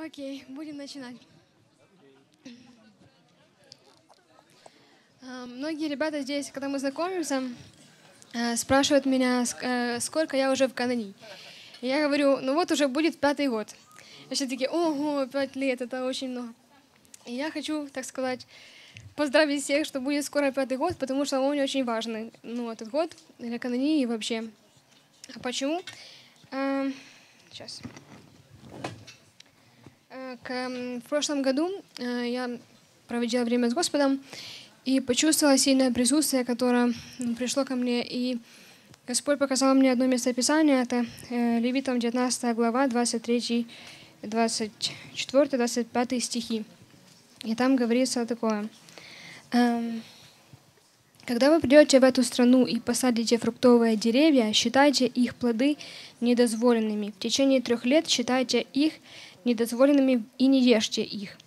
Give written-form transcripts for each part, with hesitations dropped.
Окей, будем начинать. Многие ребята здесь, когда мы знакомимся, спрашивают меня, сколько я уже в Канани. И я говорю, ну вот уже будет 5-й год. И все такие, ого, 5 лет, это очень много. И я хочу, так сказать, поздравить всех, что будет скоро 5-й год, потому что он очень важный, этот год для Канани и вообще. А почему? Сейчас. В прошлом году я проводила время с Господом и почувствовала сильное присутствие, которое пришло ко мне. И Господь показал мне одно местописание, это Левитам 19 глава, 23, 24, 25 стихи. И там говорится такое. Когда вы придете в эту страну и посадите фруктовые деревья, считайте их плоды недозволенными. В течение 3 лет считайте их недозволенными и не ешьте их.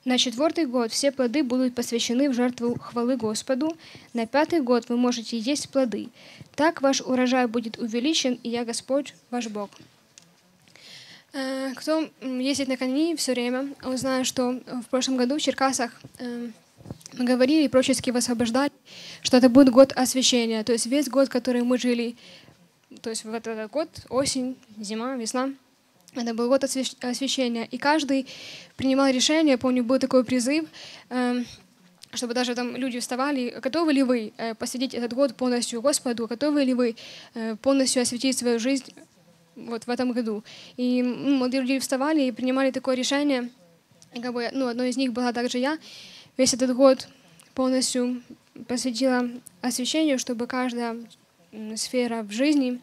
На 4-й год все плоды будут посвящены в жертву хвалы Господу. На 5-й год вы можете есть плоды. Так ваш урожай будет увеличен, и я Господь, ваш Бог. Кто ездит на Канани все время, он знает, что в прошлом году в Черкасах мы говорили, пророчески высвобождали, что это будет год освящения. То есть весь год, который мы жили, то есть в этот год, осень, зима, весна, это был год освящения. И каждый принимал решение, я помню, был такой призыв, чтобы даже там люди вставали, готовы ли вы посвятить этот год полностью Господу, готовы ли вы полностью осветить свою жизнь вот в этом году. И молодые люди вставали и принимали такое решение. И одно из них была также я. Весь этот год полностью посвятила освящению, чтобы каждая сфера в жизни,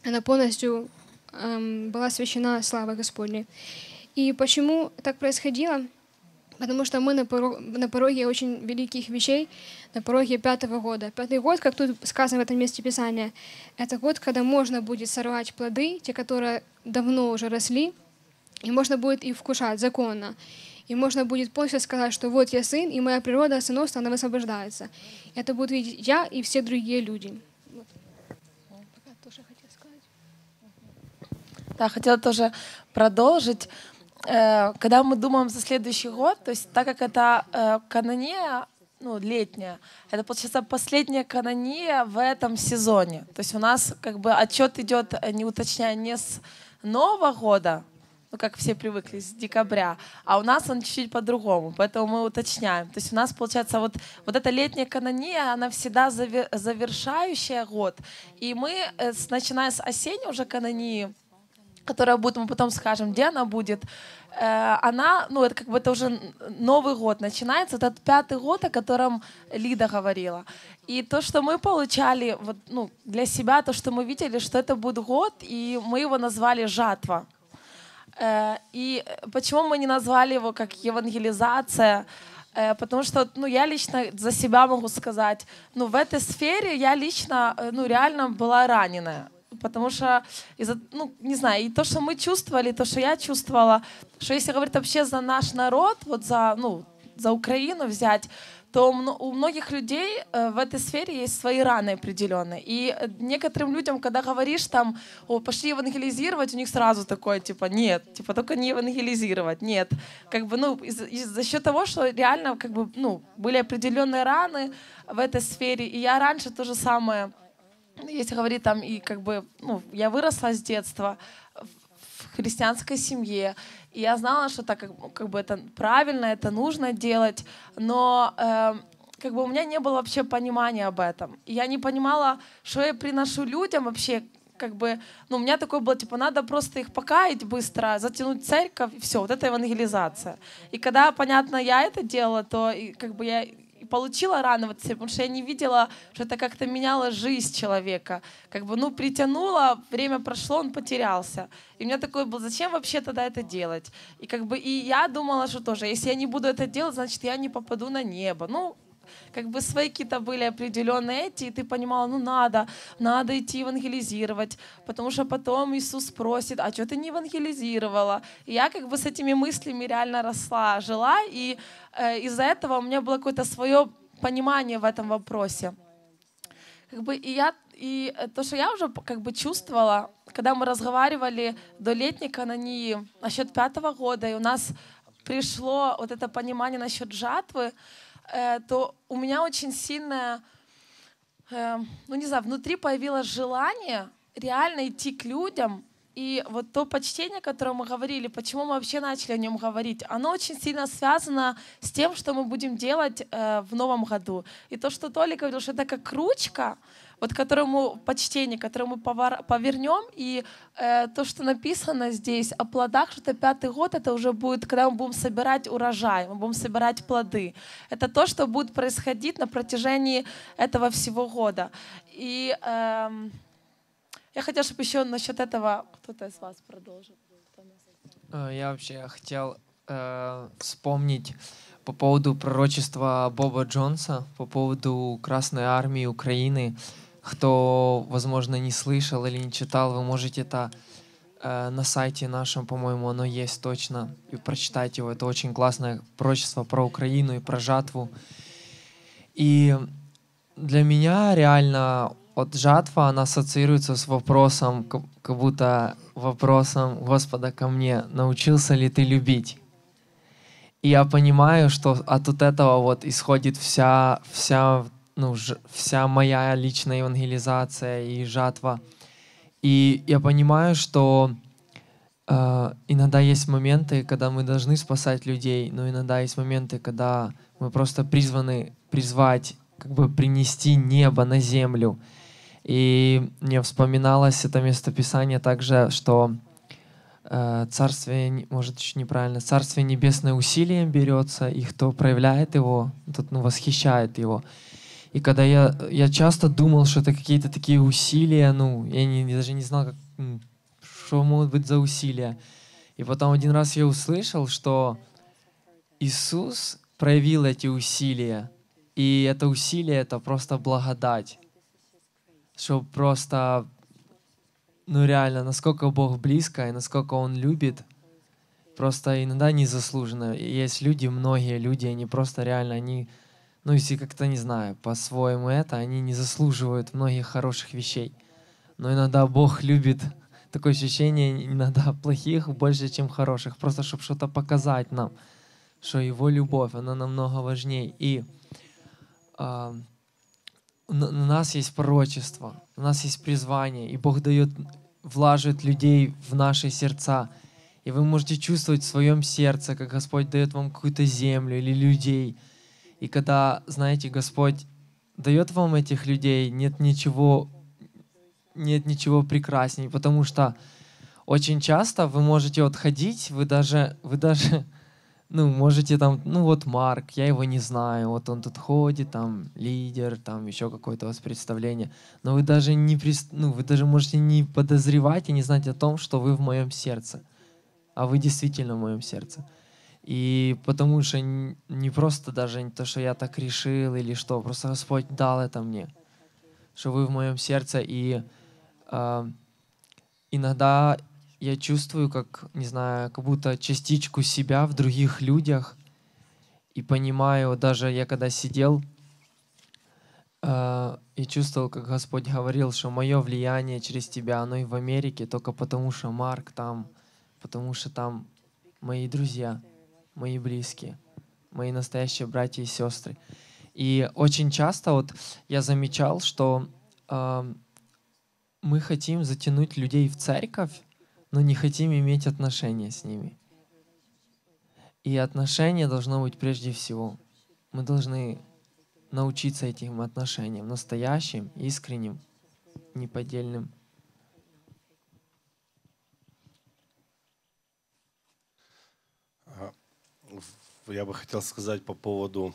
она полностью была освящена славой Господней. И почему так происходило? Потому что мы на пороге очень великих вещей, на пороге 5-го года. 5-й год, как тут сказано в этом месте Писания, это год, когда можно будет сорвать плоды, те, которые давно уже росли, и можно будет их вкушать законно. И можно будет полностью сказать, что вот я сын, и моя природа сыновства, она высвобождается. Это будут видеть я и все другие люди. Вот. Да, хотела тоже продолжить. Когда мы думаем за следующий год, то есть так как это канония, летняя, это, получается, последняя канония в этом сезоне. То есть у нас как бы отчет идет, не уточняя, не с Нового года, как все привыкли, с декабря, а у нас он чуть-чуть по-другому, поэтому мы уточняем. То есть у нас, получается, вот эта летняя канония, она всегда завершающая год. И мы, начиная с осенней уже канонии, которая будет, мы потом скажем, где она будет, она, это как бы это уже Новый год начинается, этот 5-й год, о котором Лида говорила. И то, что мы получали для себя, то, что мы видели, что это будет год, и мы его назвали «Жатва». И почему мы не назвали его как евангелизация? Потому что, я лично за себя могу сказать, в этой сфере я лично, реально была раненая. Потому что, не знаю, и то, что мы чувствовали, то, что я чувствовала, что если говорить вообще за наш народ, вот за Украину взять, то у многих людей в этой сфере есть свои раны определенные. И некоторым людям, когда говоришь там, пошли евангелизировать, у них сразу такое, нет, только не евангелизировать, нет. За счет того, что реально, были определенные раны в этой сфере. И я раньше то же самое, если говорить там, и я выросла с детства в христианской семье, и я знала, что так это правильно, это нужно делать, но у меня не было вообще понимания об этом. И я не понимала, что я приношу людям вообще, у меня такое было, надо просто их покаять быстро, затянуть церковь, и все, вот это евангелизация. И когда, понятно, я это делала, то я получила раны, потому что я не видела, что это как-то меняло жизнь человека. Притянуло, время прошло, он потерялся. И у меня такой был, зачем вообще тогда это делать? И я думала, что тоже, если я не буду это делать, значит, я не попаду на небо. Свои какие-то были определенные и ты понимала, надо идти евангелизировать, потому что потом Иисус спросит, а что ты не евангелизировала? И я с этими мыслями реально росла, жила, и из-за этого у меня было какое-то свое понимание в этом вопросе. И я И то, что я уже как бы чувствовала, когда мы разговаривали до летней канонии насчет 5-го года, и у нас пришло вот это понимание насчет жатвы, то у меня очень сильное, ну не знаю, внутри появилось желание реально идти к людям. И вот то почтение, о котором мы говорили, почему мы вообще начали о нем говорить, оно очень сильно связано с тем, что мы будем делать в новом году. И то, что Толик говорил, что это как ручка, вот которому почтение, которое мы повернем, и то, что написано здесь о плодах, что это 5-й год, это уже будет, когда мы будем собирать урожай, мы будем собирать плоды. Это то, что будет происходить на протяжении этого всего года. И я хотела, чтобы еще насчет этого кто-то из вас продолжил. Я вообще хотел вспомнить по поводу пророчества Боба Джонса, по поводу Красной Армии Украины. Кто, возможно, не слышал или не читал, вы можете это на сайте нашем, по-моему, оно есть точно, и прочитать его. Это очень классное пророчество про Украину и про жатву. И для меня реально вот жатва, она ассоциируется с вопросом, как будто вопросом Господа ко мне: научился ли ты любить? И я понимаю, что от вот этого вот исходит вся моя личная евангелизация и жатва. И я понимаю, что иногда есть моменты, когда мы должны спасать людей, но иногда есть моменты, когда мы просто призваны призвать, как бы принести небо на землю. И мне вспоминалось это местописание также, что Царствие, может, еще неправильно, Царствие Небесное усилием берется, и кто проявляет его, тот восхищает его. И когда я часто думал, что это какие-то такие усилия, я даже не знал, что могут быть за усилия. И потом один раз я услышал, что Иисус проявил эти усилия, и это усилие — это просто благодать. Что просто, реально, насколько Бог близко и насколько Он любит, просто иногда незаслуженно. И есть люди, многие люди, они просто реально, если как-то, не знаю, по-своему они не заслуживают многих хороших вещей. Но иногда Бог любит, такое ощущение, иногда плохих больше, чем хороших, просто чтобы что-то показать нам, что Его любовь, она намного важнее. И у нас есть пророчество, у нас есть призвание, и Бог влаживает людей в наши сердца. И вы можете чувствовать в своем сердце, как Господь дает вам какую-то землю или людей. И когда, знаете, Господь дает вам этих людей, нет ничего прекрасней, потому что очень часто вы можете ходить, вы даже можете вот Марк, я его не знаю, вот он тут ходит, там лидер, там еще какое-то у вас представление, но вы даже вы даже можете не подозревать и не знать о том, что вы в моем сердце, а вы действительно в моем сердце. И потому что не просто даже то, что я так решил или что, просто Господь дал это мне, что вы в моем сердце, и иногда я чувствую, как будто частичку себя в других людях, и понимаю, даже я когда сидел и чувствовал, как Господь говорил, что мое влияние через тебя, оно и в Америке, только потому что Марк там, потому что там мои друзья, мои близкие, мои настоящие братья и сестры. И очень часто я замечал, что мы хотим затянуть людей в церковь, но не хотим иметь отношения с ними. И отношения должно быть прежде всего. Мы должны научиться этим отношениям, настоящим, искренним, неподдельным. Я бы хотел сказать по поводу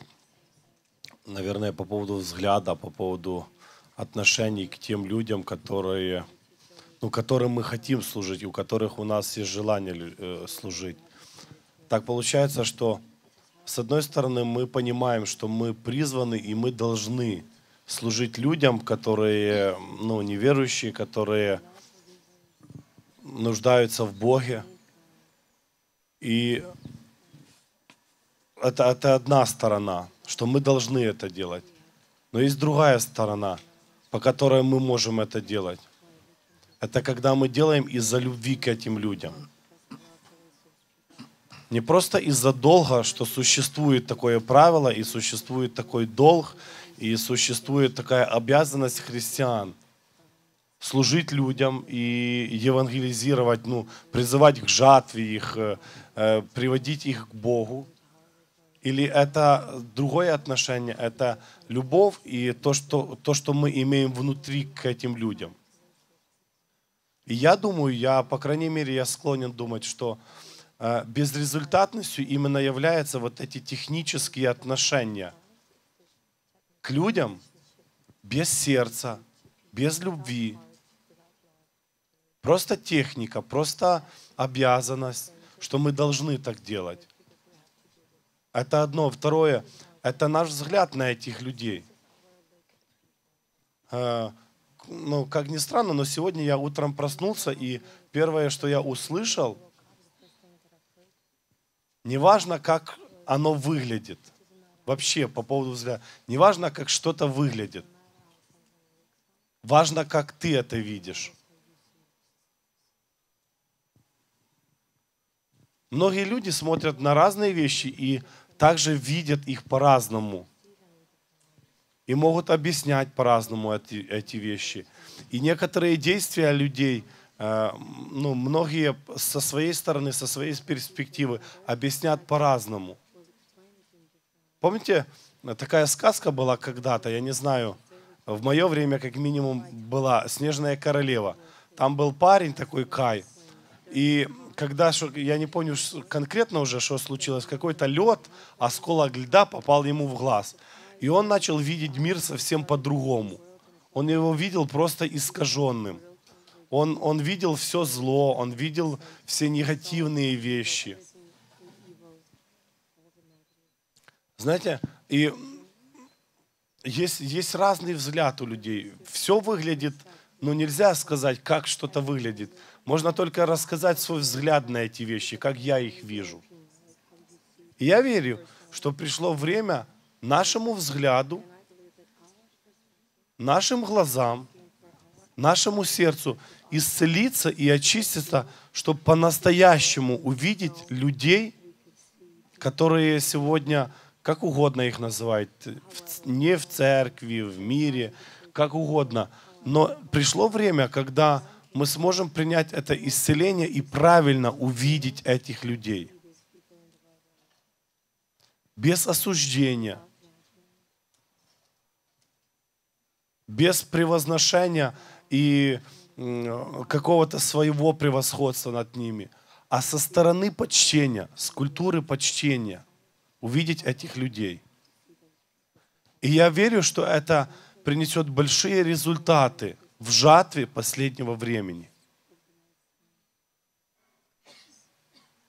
взгляда, по поводу отношений к тем людям, которым мы хотим служить, и у которых у нас есть желание служить. Так получается, что с одной стороны мы понимаем, что мы призваны и мы должны служить людям, которые неверующие, которые нуждаются в Боге. И это одна сторона, что мы должны это делать. Но есть другая сторона, по которой мы можем это делать, это когда мы делаем из-за любви к этим людям. Не просто из-за долга, что существует такое правило, и существует такой долг, и существует такая обязанность христиан служить людям и евангелизировать, призывать к жатве их, приводить их к Богу. Или это другое отношение, это любовь и то, что мы имеем внутри к этим людям. И я думаю, по крайней мере, я склонен думать, что безрезультатностью именно являются вот эти технические отношения к людям без сердца, без любви. Просто техника, просто обязанность, что мы должны так делать. Это одно. Второе, это наш взгляд на этих людей. Как ни странно, но сегодня я утром проснулся, и первое, что я услышал, неважно, как оно выглядит, вообще по поводу взгляда, неважно, как что-то выглядит, важно, как ты это видишь. Многие люди смотрят на разные вещи и также видят их по-разному. И могут объяснять по-разному эти вещи. И некоторые действия людей, многие со своей стороны, со своей перспективы объяснят по-разному. Помните, такая сказка была когда-то, я не знаю, в мое время как минимум была «Снежная королева». Там был парень такой Кай. И когда, я не помню конкретно уже, что случилось, какой-то лед, осколок льда попал ему в глаз. И он начал видеть мир совсем по-другому. Он его видел просто искаженным. Он видел все зло, он видел все негативные вещи. Знаете, и есть разный взгляд у людей. Все выглядит, нельзя сказать, как что-то выглядит. Можно только рассказать свой взгляд на эти вещи, как я их вижу. И я верю, что пришло время нашему взгляду, нашим глазам, нашему сердцу исцелиться и очиститься, чтобы по-настоящему увидеть людей, которые сегодня, как угодно их называют, не в церкви, в мире, как угодно. Но пришло время, когда мы сможем принять это исцеление и правильно увидеть этих людей. Без осуждения, без превозношения и какого-то своего превосходства над ними, а со стороны почтения, с культуры почтения увидеть этих людей. И я верю, что это принесет большие результаты в жатве последнего времени.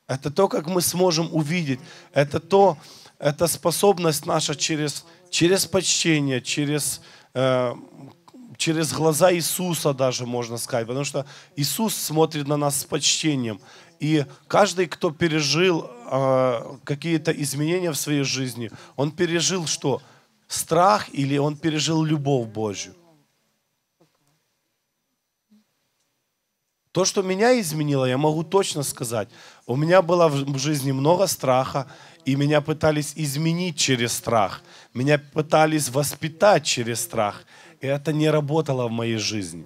Это то, как мы сможем увидеть. Это способность наша через почтение, через глаза Иисуса даже, можно сказать. Потому что Иисус смотрит на нас с почтением. И каждый, кто пережил какие-то изменения в своей жизни, он пережил что? Страх или он пережил любовь Божью? То, что меня изменило, я могу точно сказать. У меня было в жизни много страха, и меня пытались изменить через страх. Меня пытались воспитать через страх. И это не работало в моей жизни.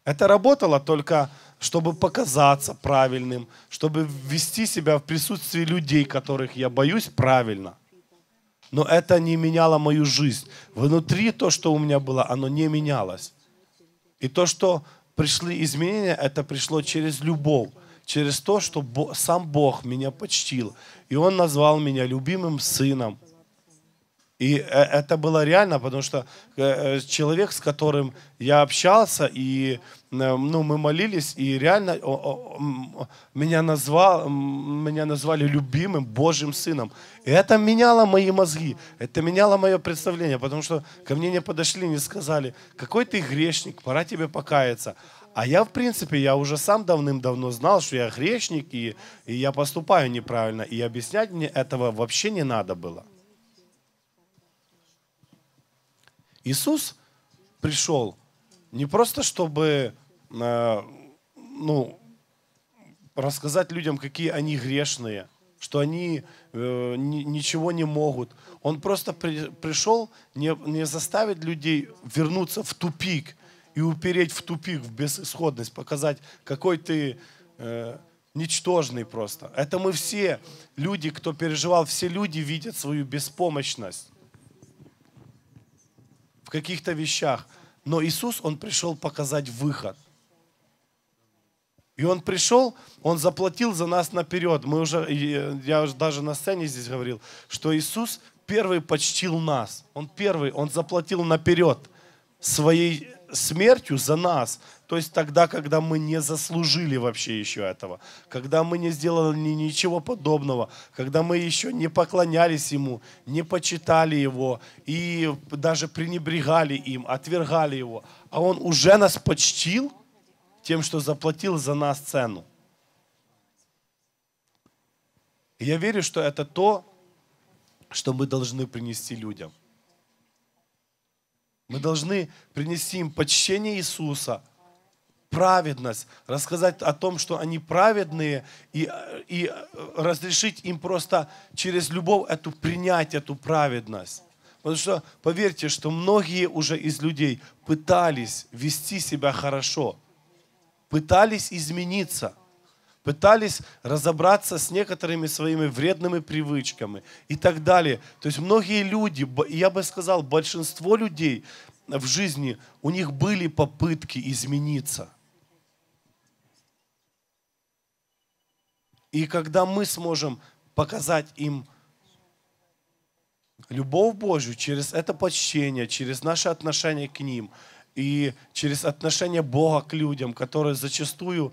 Это работало только, чтобы показаться правильным, чтобы вести себя в присутствии людей, которых я боюсь, правильно. Но это не меняло мою жизнь. Внутри то, что у меня было, оно не менялось. И то, что пришли изменения, это пришло через любовь, через то, что сам Бог меня почтил. И Он назвал меня любимым сыном. И это было реально, потому что человек, с которым я общался, и мы молились, и реально меня назвали любимым Божьим сыном. И это меняло мои мозги, это меняло мое представление, потому что ко мне не подошли, не сказали: какой ты грешник, пора тебе покаяться. А я, в принципе, я уже сам давным-давно знал, что я грешник, и я поступаю неправильно, и объяснять мне этого вообще не надо было. Иисус пришел не просто, чтобы рассказать людям, какие они грешные, что они ничего не могут. Он просто пришел не заставить людей вернуться в тупик и упереть в тупик, в безысходность, показать, какой ты ничтожный просто. Это мы все люди, кто переживал, все люди видят свою беспомощность в каких-то вещах. Но Иисус, Он пришел показать выход. И Он пришел, Он заплатил за нас наперед. Я уже даже на сцене здесь говорил, что Иисус первый почтил нас. Он первый, Он заплатил наперед своей смертью за нас. То есть тогда, когда мы не заслужили вообще еще этого, когда мы не сделали ничего подобного, когда мы еще не поклонялись Ему, не почитали Его и даже пренебрегали им, отвергали Его. А Он уже нас почтил тем, что заплатил за нас цену. И я верю, что это то, что мы должны принести людям. Мы должны принести им почтение Иисуса, праведность, рассказать о том, что они праведные, и разрешить им просто через любовь принять эту праведность. Потому что, поверьте, что многие уже из людей пытались вести себя хорошо, пытались измениться, пытались разобраться с некоторыми своими вредными привычками и так далее. То есть многие люди, я бы сказал, большинство людей в жизни, у них были попытки измениться. И когда мы сможем показать им любовь Божью через это почтение, через наше отношение к ним и через отношение Бога к людям, которые зачастую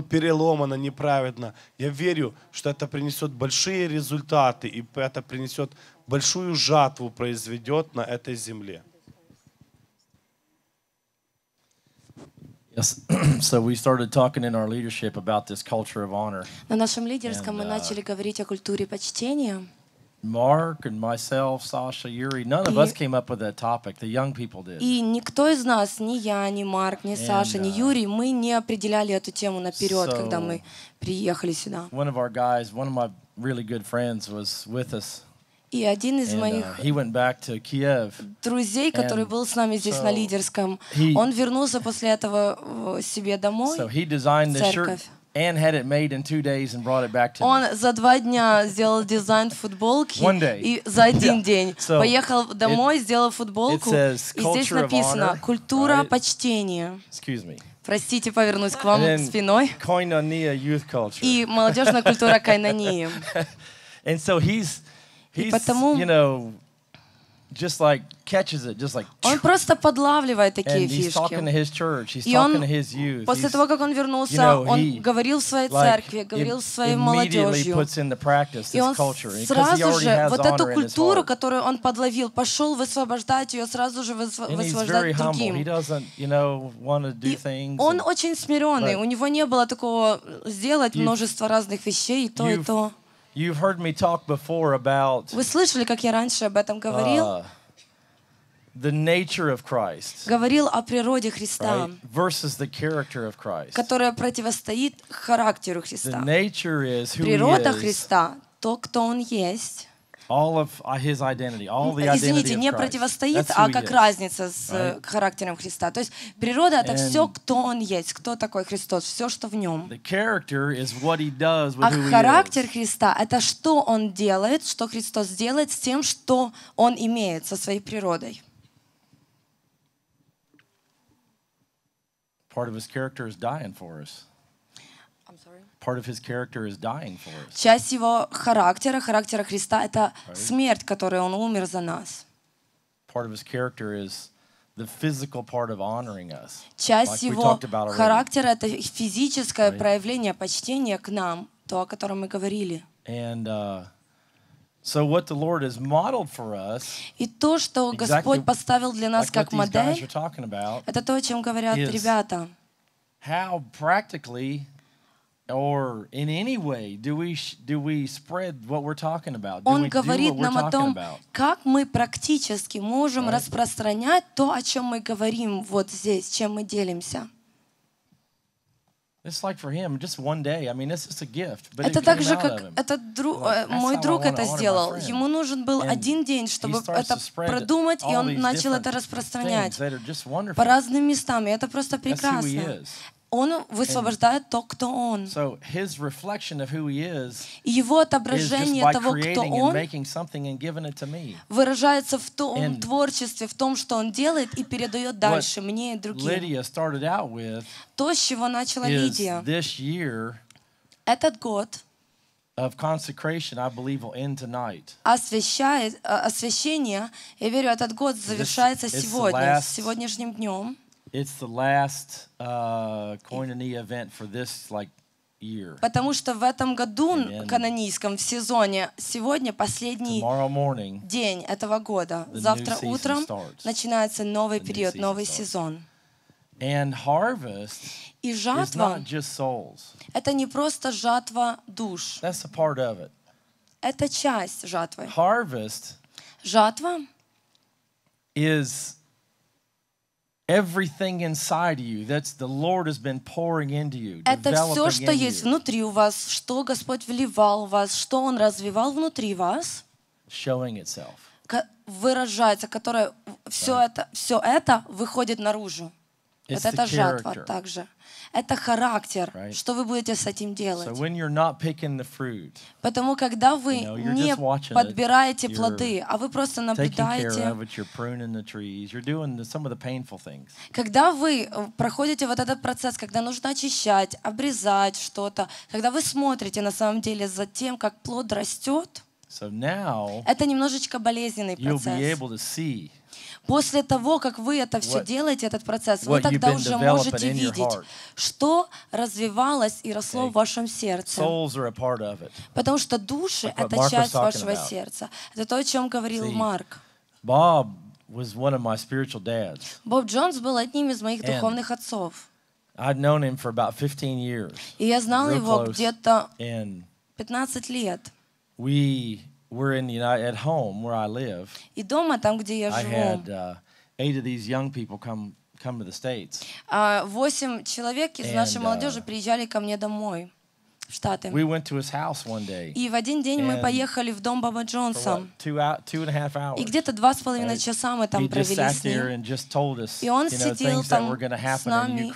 переломано, неправедно, я верю, что это принесет большие результаты и это принесет большую жатву, произведет на этой земле. Yes. So we started talking in our leadership about this culture of honor. На нашем лидерском мы начали говорить о культуре почтения. Mark and myself, Sasha, Yuri, none of us came up with that topic. The young people did. И никто из нас, ни я, ни Марк, ни Саша, ни Юрий, мы не определяли эту тему наперед, когда мы приехали сюда. One of our guys, one of my really good friends, was with us. И один из моих he went back to Kiev. Друзей, который был с нами здесь на лидерском, он вернулся после этого себе домой, So he designed this shirt and had it made in 2 days and brought it back to me. Он за 2 дня сделал дизайн футболки и за 1 день поехал домой, сделал футболку, и здесь написано «Культура почтения». Excuse me. Простите, повернусь к вам спиной. Koinonia youth culture. И молодежная культура Койнонии. And so he's you know, just like catches it, just like. Он просто подлавливает такие фишки. He's talking to his church, he's talking to his youth. После того, как он вернулся, он говорил в своей церкви, говорил с своей молодежью. И он сразу же вот эту культуру, которую он подловил, пошел высвобождать ее, сразу же высвобождать другим. И он очень смиренный, у него не было такого сделать множество разных вещей, и то, и то. You've heard me talk before about. Вы слышали, как я раньше об этом говорил? The nature of Christ. Говорил о природе Христа. Versus the character of Christ. Которая противостоит характеру Христа. The nature is who Природа he is. Христа, то, кто он есть. All of his identity, all the identity Извините, не противостоит, а как разница с характером Христа. То есть природа — это все, кто он есть, кто такой Христос, все, что в нем. А характер Христа — это что он делает, что Христос делает с тем, что он имеет, со своей природой. Part of his character is dying for us. Part of his character is dying for us. Часть его характера Христа — это смерть, которой он умер за нас. Part of his character is the physical part of honoring us. Часть его характера — это физическое проявление почтения к нам, то, о котором мы говорили. And so what the Lord has modeled for us. И то, что Господь поставил для нас как модель, это то, о чем говорят ребята. How practically or in any way do we spread what we're talking about? Он говорит нам о том, как мы практически можем распространять то, о чем мы говорим вот здесь, чем мы делимся. It's like for him, just one day. I mean, it's just a gift. But это так же, как мой друг это сделал. Ему нужен был один день, чтобы это продумать, и он начал это распространять по разным местам. И это просто прекрасно. Он высвобождает то, кто он. И его отображение того, кто он, выражается в том творчестве, в том, что он делает и передает дальше мне и другим. То, с чего начала Лидия, этот год освящение, я верю, этот год завершается сегодня, с сегодняшним днем. It's the last Koinonia event for this year. Потому что в этом году канонийском в сезоне сегодня последний день этого года. Завтра утром начинается новый период, новый сезон. И жатва — это не просто жатва душ. Это часть жатвы. Жатва is everything inside you that's the Lord has been pouring into you. Это все, что есть внутри у вас, что Господь вливал в вас, что Он развивал внутри вас, showing itself. Выражается, которое все это выходит наружу. Вот это жатва также. Это характер, что вы будете с этим делать. Потому когда вы не подбираете плоды, а вы просто наблюдаете, когда вы проходите вот этот процесс, когда нужно очищать, обрезать что-то, когда вы смотрите на самом деле за тем, как плод растет, это немножечко болезненный процесс. После того, как вы это все делаете, этот процесс, вы тогда уже можете видеть, что развивалось и росло в вашем сердце. Потому что души — это часть вашего сердца. Это то, о чем говорил Марк. Боб Джонс был одним из моих духовных отцов. I'd known him for about 15 years. И я знал его где-то 15 лет. We're at home where I live. И дома, там, где я живу. I had 8 of these young people come to the States. 8 человек из нашей молодежи приезжали ко мне домой, в Штаты. We went to his house one day. И в один день мы поехали в дом Боба Джонса. 2.5 hours. И где-то 2,5 часа мы там провели с ним. И он сидел там с нами.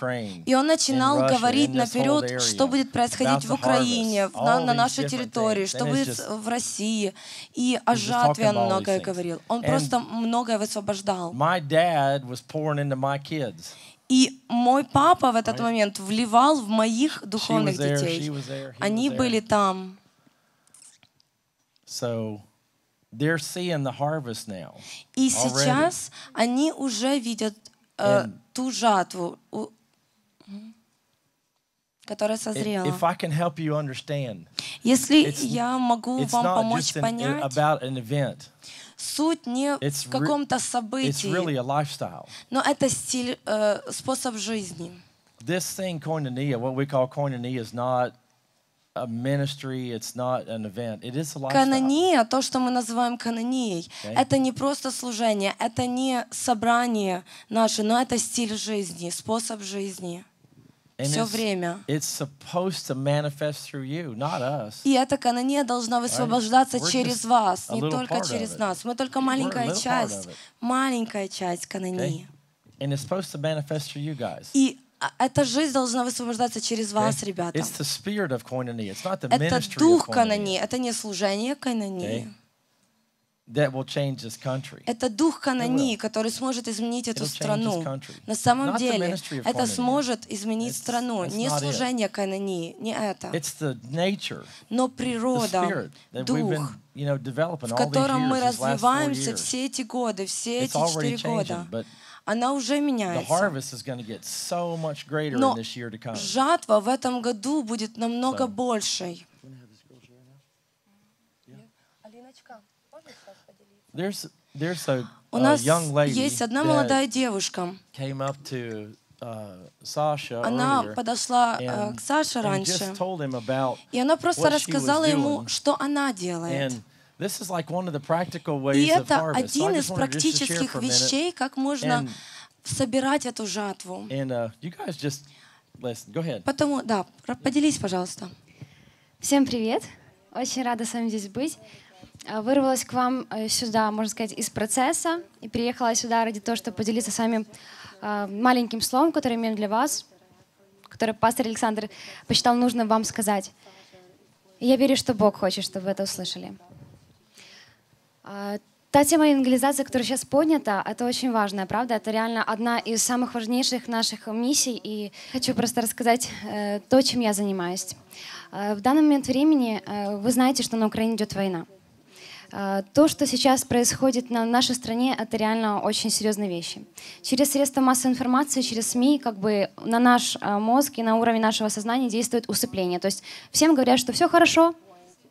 И он начинал говорить наперед, что будет происходить в Украине, на нашей территории, что будет в России. И о жатве он многое говорил. Он просто многое высвобождал. My dad was pouring into my kids. И мой папа в этот момент вливал в моих духовных детей. Они были там. И сейчас они уже видят ту жатву, которая созрела. Если я могу вам помочь понять, суть не в каком-то событии, но это стиль, способ жизни. This thing, koinonia, what we call koinonia, is not a ministry, it's not an event, it is a lifestyle. Канония, то, что мы называем канонией, это не просто служение, это не собрание наше, но это стиль жизни, способ жизни. Все время. И эта канония должна высвобождаться через вас, не только через нас. Мы только маленькая часть канонии. И эта жизнь должна высвобождаться через вас, ребята. Это дух канонии, это не служение канонии. Это дух канонии, который сможет изменить эту страну. На самом деле, это сможет изменить страну. Не служение канонии, не это. Но природа, дух, в котором мы развиваемся все эти годы, все эти 4 года. Она уже меняется. Но жатва в этом году будет намного большей. У нас есть одна молодая девушка, она подошла к Саше раньше, и она просто рассказала ему, что она делает. И это один из практических вещей, как можно собирать эту жатву. Потому, да, поделись, пожалуйста. Всем привет. Очень рада с вами здесь быть. Вырвалась к вам сюда, можно сказать, из процесса и приехала сюда ради того, чтобы поделиться с вами маленьким словом, которое имеем для вас, которое пастор Александр посчитал нужным вам сказать. И я верю, что Бог хочет, чтобы вы это услышали. Та тема евангелизации, которая сейчас поднята, это очень важная, правда? Это реально одна из самых важнейших наших миссий. И хочу просто рассказать то, чем я занимаюсь. В данный момент времени вы знаете, что на Украине идет война. То, что сейчас происходит в нашей стране, это реально очень серьезные вещи. Через средства массовой информации, через СМИ, как бы на наш мозг и на уровень нашего сознания действует усыпление. То есть всем говорят, что все хорошо.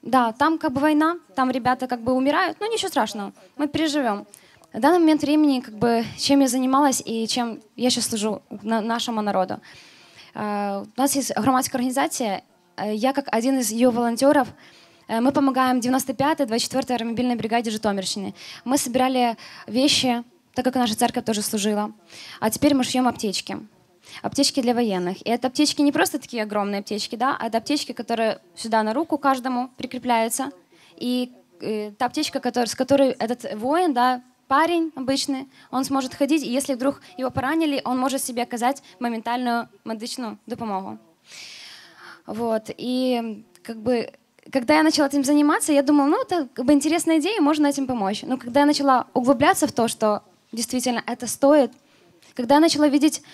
Да, там как бы война, там ребята как бы умирают, но ничего страшного, мы переживем. В данный момент времени, как бы, чем я занималась и чем я сейчас служу нашему народу. У нас есть громадская организация, я как один из ее волонтеров, мы помогаем 95-й, 24-й аэромобильной бригаде Житомирщины. Мы собирали вещи, так как наша церковь тоже служила, а теперь мы шьем аптечки. Аптечки для военных. И это аптечки не просто такие огромные аптечки, да, а это аптечки, которые сюда на руку каждому прикрепляются. И та аптечка, с которой этот воин, да, парень обычный, он сможет ходить, и если вдруг его поранили, он может себе оказать моментальную медичную допомогу. Вот. И как бы, когда я начала этим заниматься, я думала, ну, это как бы интересная идея, можно этим помочь. Но когда я начала углубляться в то, что действительно это стоит, когда я начала видеть,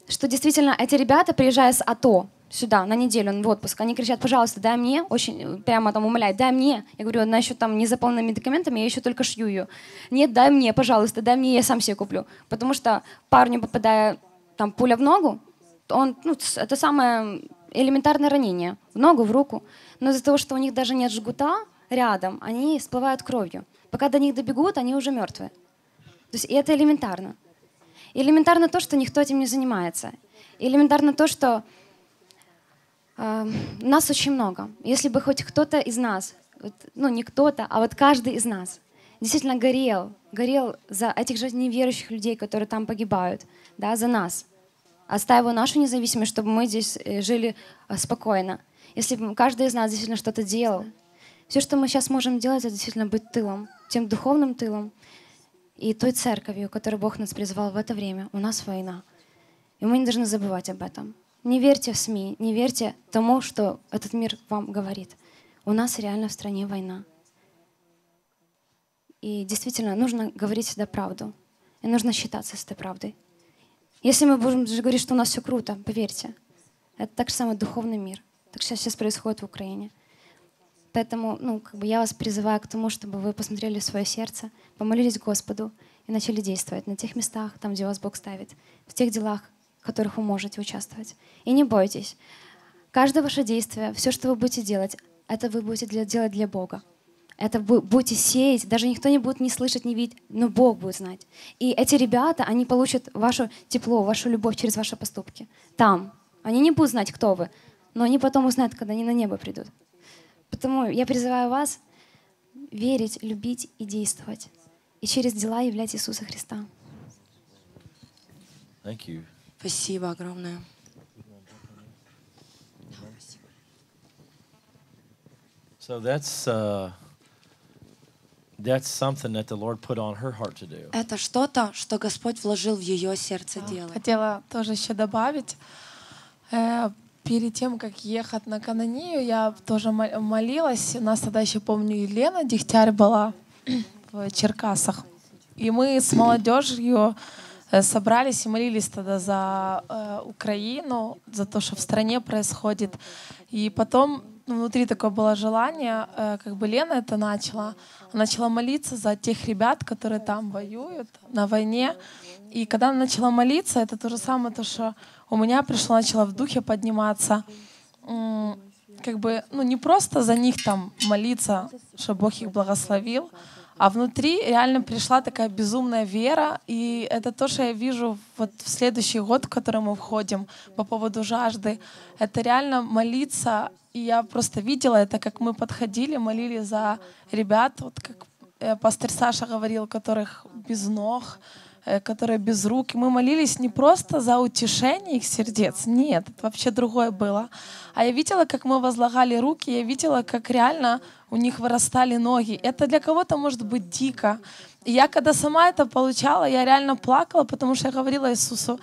что действительно эти ребята, приезжая с АТО сюда на неделю в отпуск, они кричат, пожалуйста, дай мне, очень прямо там умоляют, дай мне. Я говорю, она еще там не заполнена медикаментами, я еще только шью ее. Нет, дай мне, пожалуйста, дай мне, я сам себе куплю. Потому что парню, попадая там пуля в ногу, он, ну, это самое элементарное ранение. В ногу, в руку. Но из-за того, что у них даже нет жгута рядом, они всплывают кровью. Пока до них добегут, они уже мертвые. То есть и это элементарно. Элементарно то, что никто этим не занимается. Элементарно то, что нас очень много. Если бы хоть кто-то из нас, ну не кто-то, а вот каждый из нас действительно горел за этих же неверующих людей, которые там погибают, да, за нас, отстаивая нашу независимость, чтобы мы здесь жили спокойно. Если бы каждый из нас действительно что-то делал, все, что мы сейчас можем делать, это действительно быть тылом, тем духовным тылом, и той церковью, которой Бог нас призвал в это время. У нас война. И мы не должны забывать об этом. Не верьте в СМИ, не верьте тому, что этот мир вам говорит. У нас реально в стране война. И действительно, нужно говорить всегда правду. И нужно считаться с этой правдой. Если мы будем даже говорить, что у нас все круто, поверьте, это так же самый духовный мир. Так что сейчас происходит в Украине. Поэтому ну, как бы я вас призываю к тому, чтобы вы посмотрели в свое сердце, помолились Господу и начали действовать на тех местах, там, где вас Бог ставит, в тех делах, в которых вы можете участвовать. И не бойтесь. Каждое ваше действие, все, что вы будете делать, это вы будете делать для Бога. Это вы будете сеять, даже никто не будет ни слышать, ни видеть, но Бог будет знать. И эти ребята, они получат ваше тепло, вашу любовь через ваши поступки. Там. Они не будут знать, кто вы, но они потом узнают, когда они на небо придут. Поэтому я призываю вас верить, любить и действовать. И через дела являть Иисуса Христа. Спасибо огромное. So that's something that the Lord put on her heart to do. Это что-то, что Господь вложил в ее сердце делать. Хотела тоже еще добавить. Перед тем, как ехать на Канонию, я тоже молилась. У нас тогда еще, помню, Елена Дегтярь была в Черкасах. И мы с молодежью собрались и молились тогда за Украину, за то, что в стране происходит. И потом внутри такое было желание, как бы Лена это начала молиться за тех ребят, которые там воюют на войне. И когда она начала молиться, это то же самое, то, что у меня пришло, начало в духе подниматься, как бы, ну не просто за них там молиться, чтобы Бог их благословил, а внутри реально пришла такая безумная вера, и это то, что я вижу вот в следующий год, в который мы входим по поводу жажды. Это реально молиться, и я просто видела это, как мы подходили, молили за ребят, вот как пастор Саша говорил, которых без ног, которые без рук. И мы молились не просто за утешение их сердец, нет, это вообще другое было. А я видела, как мы возлагали руки, я видела, как реально у них вырастали ноги. Это для кого-то может быть дико. И я, когда сама это получала, я реально плакала, потому что я говорила Иисусу,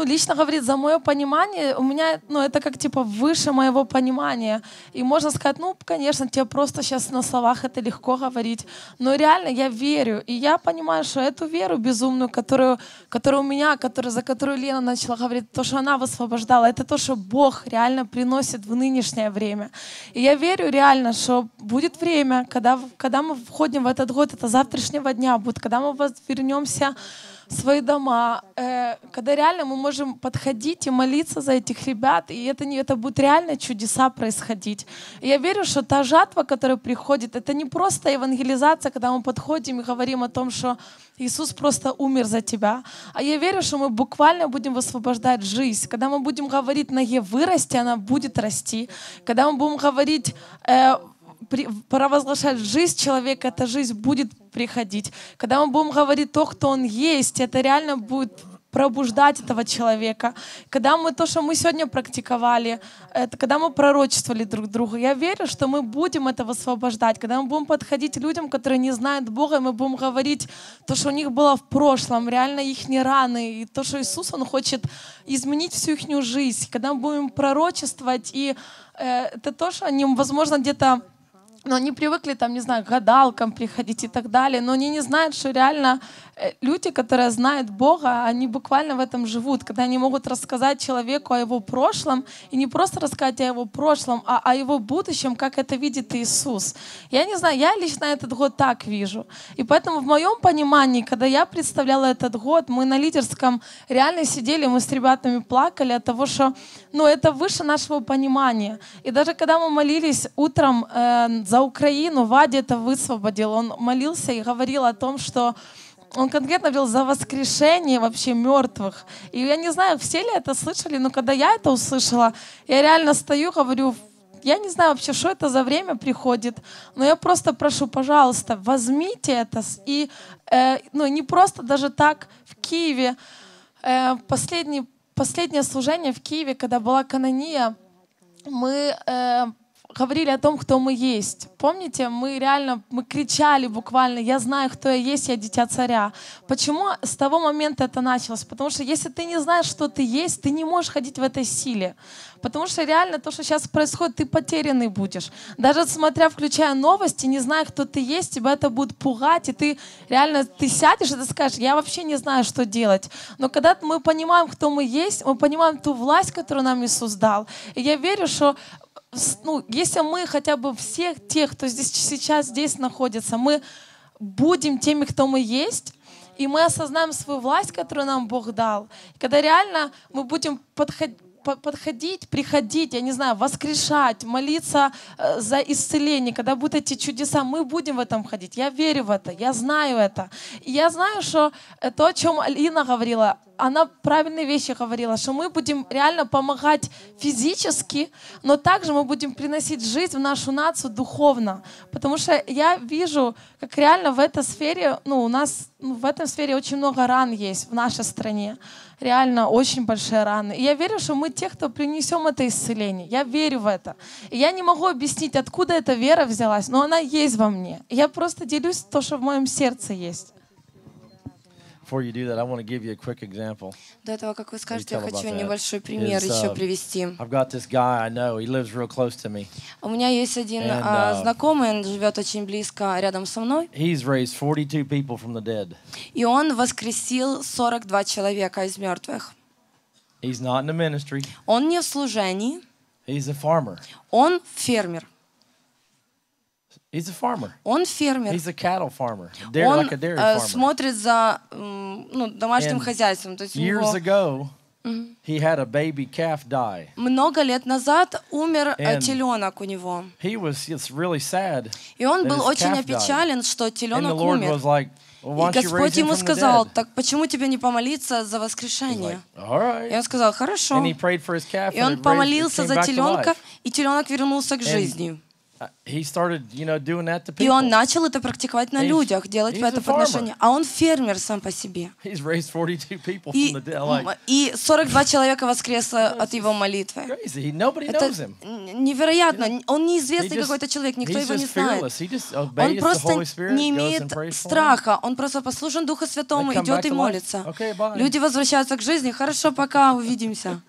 лично говорит, за мое понимание, у меня, это как типа выше моего понимания. И можно сказать, конечно, тебе просто сейчас на словах это легко говорить, но реально я верю. И я понимаю, что эту веру безумную, которую у меня, за которую Лена начала говорить, то, что она высвобождала, это то, что Бог реально приносит в нынешнее время. И я верю реально, что будет время, когда мы входим в этот год, это завтрашнего дня будет, когда мы вернемся в свои дома, когда реально мы можем подходить и молиться за этих ребят, и это будут реально чудеса происходить. И я верю, что та жатва, которая приходит, это не просто евангелизация, когда мы подходим и говорим о том, что Иисус просто умер за тебя, а я верю, что мы буквально будем высвобождать жизнь. Когда мы будем говорить ноге вырасти, она будет расти. Когда мы будем говорить провозглашать жизнь человека, эта жизнь будет приходить. Когда мы будем говорить то, кто он есть, это реально будет пробуждать этого человека. Когда мы то, что мы сегодня практиковали, это когда мы пророчествовали друг другу, я верю, что мы будем это высвобождать. Когда мы будем подходить к людям, которые не знают Бога, и мы будем говорить то, что у них было в прошлом, реально их раны, и то, что Иисус, Он хочет изменить всю их жизнь. Когда мы будем пророчествовать, и это то, что они, возможно, где-то они привыкли, к гадалкам приходить и так далее, но они не знают, что реально люди, которые знают Бога, они буквально в этом живут, когда они могут рассказать человеку о его прошлом, и не просто рассказать о его прошлом, а о его будущем, как это видит Иисус. Я не знаю, я лично этот год так вижу. И поэтому в моем понимании, когда я представляла этот год, мы на лидерском реально сидели, мы с ребятами плакали от того, что это выше нашего понимания. И даже когда мы молились утром за Украину, Вадя это высвободил, он молился и говорил о том, что он конкретно говорил за воскрешение вообще мертвых. И я не знаю, все ли это слышали, но когда я это услышала, я реально стою, говорю, я не знаю вообще, что это за время приходит, но я просто прошу, пожалуйста, возьмите это. И не просто даже так в Киеве. Последнее служение в Киеве, когда была канония, мы говорили о том, кто мы есть. Помните, мы кричали буквально, я знаю, кто я есть, я дитя царя. Почему с того момента это началось? Потому что если ты не знаешь, что ты есть, ты не можешь ходить в этой силе. Потому что реально то, что сейчас происходит, ты потерянный будешь. Даже включая новости, не зная, кто ты есть, тебя это будет пугать, и ты сядешь и ты скажешь, я вообще не знаю, что делать. Но когда мы понимаем, кто мы есть, мы понимаем ту власть, которую нам Иисус дал. И я верю, что если мы хотя бы всех тех, кто сейчас находится, мы будем теми, кто мы есть, и мы осознаем свою власть, которую нам Бог дал. И когда реально мы будем приходить, я не знаю, воскрешать, молиться за исцеление, когда будут эти чудеса, мы будем в этом ходить. Я верю в это, я знаю это. И я знаю, что то, о чем Алина говорила, она правильные вещи говорила, что мы будем реально помогать физически, но также мы будем приносить жизнь в нашу нацию духовно. Потому что я вижу, как реально в этой сфере, у нас в этой сфере очень много ран есть в нашей стране. Реально очень большие раны. И я верю, что мы те, кто принесем это исцеление. Я верю в это. И я не могу объяснить, откуда эта вера взялась, но она есть во мне. И я просто делюсь то, что в моем сердце есть. Before you do that, I want to give you a quick example. До этого, как вы скажете, я хочу небольшой пример еще привести. I've got this guy I know. He lives real close to me. У меня есть один знакомый, он живет очень близко рядом со мной. He's raised 42 people from the dead. И он воскресил 42 человека из мертвых. He's not in the ministry. Он не в служении. He's a farmer. Он фермер. He's a farmer. Он фермер. He's a cattle farmer. Он like a dairy farmer. Смотрит за домашним хозяйством. То есть years ago, he had a baby calf die. Много лет назад умер теленок у него. He was really sad. И он был очень опечален, что теленок умер. И Господь ему сказал: так почему тебе не помолиться за воскрешение? И он сказал: хорошо. И он помолился за теленка, и теленок вернулся к жизни. И он начал это практиковать на людях, делать это по отношению. А он фермер сам по себе. И 42 человека воскресло от его молитвы. Это невероятно. Он неизвестный какой-то человек, никто его не знает. Он просто не имеет страха. Он просто послушен Духу Святому, идет и молится. Люди возвращаются к жизни. Хорошо, пока, увидимся.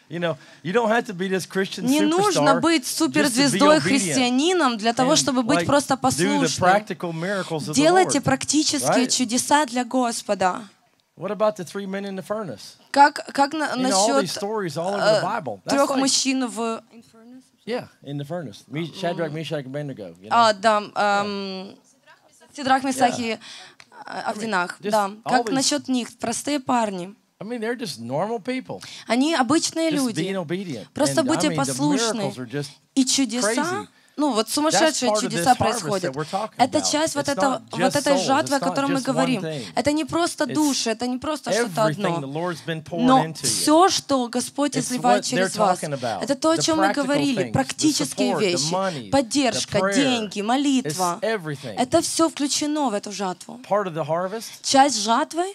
Не нужно быть суперзвездой христианином для того, чтобы быть просто послушным. Делайте практические чудеса для Господа. Как насчет 3 мужчин в... Сидрах, Месах и Авдинах. Как насчет них? Простые парни. They're just normal people. Они обычные люди. Просто будьте послушны. И чудеса, вот сумасшедшие чудеса происходят. Это часть вот этой жатвы, о которой мы говорим. Это не просто души, это не просто что-то одно. Но все, что Господь изливает через вас, это то, о чем мы говорили. Практические вещи. Поддержка, деньги, молитва. Это все включено в эту жатву. Часть жатвы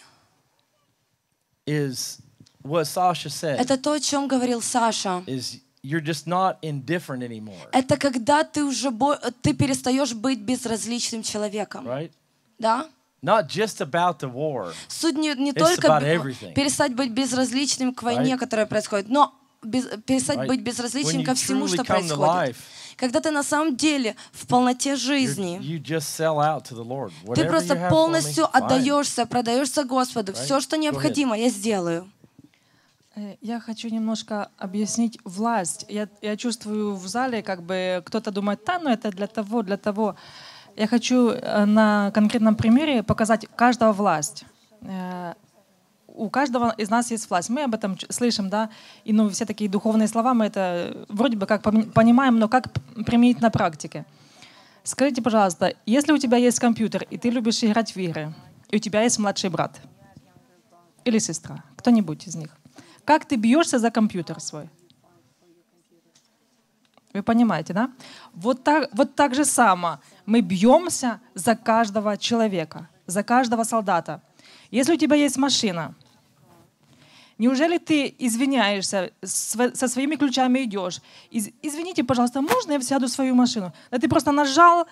это то, о чем говорил Саша. Это когда ты перестаешь быть безразличным человеком. Да? Суть не только перестать быть безразличным к войне, которая происходит, но перестать быть безразличным ко всему, что происходит. Когда ты на самом деле в полноте жизни, ты просто полностью отдаешься, продаешься Господу. Все, что необходимо, я сделаю. Я хочу немножко объяснить власть. Я чувствую в зале, как бы кто-то думает: это для того. Я хочу на конкретном примере показать каждого власть. У каждого из нас есть власть. Мы об этом слышим, да, и все такие духовные слова, мы это вроде бы как понимаем, но как применить на практике? Скажите, пожалуйста, если у тебя есть компьютер, и ты любишь играть в игры, и у тебя есть младший брат или сестра, кто-нибудь из них, как ты бьешься за компьютер свой? Вы понимаете, да? Вот так же само мы бьемся за каждого человека, за каждого солдата. Если у тебя есть машина, неужели ты извиняешься, со своими ключами идешь? Извините, пожалуйста, можно я сяду в свою машину? Да ты просто нажал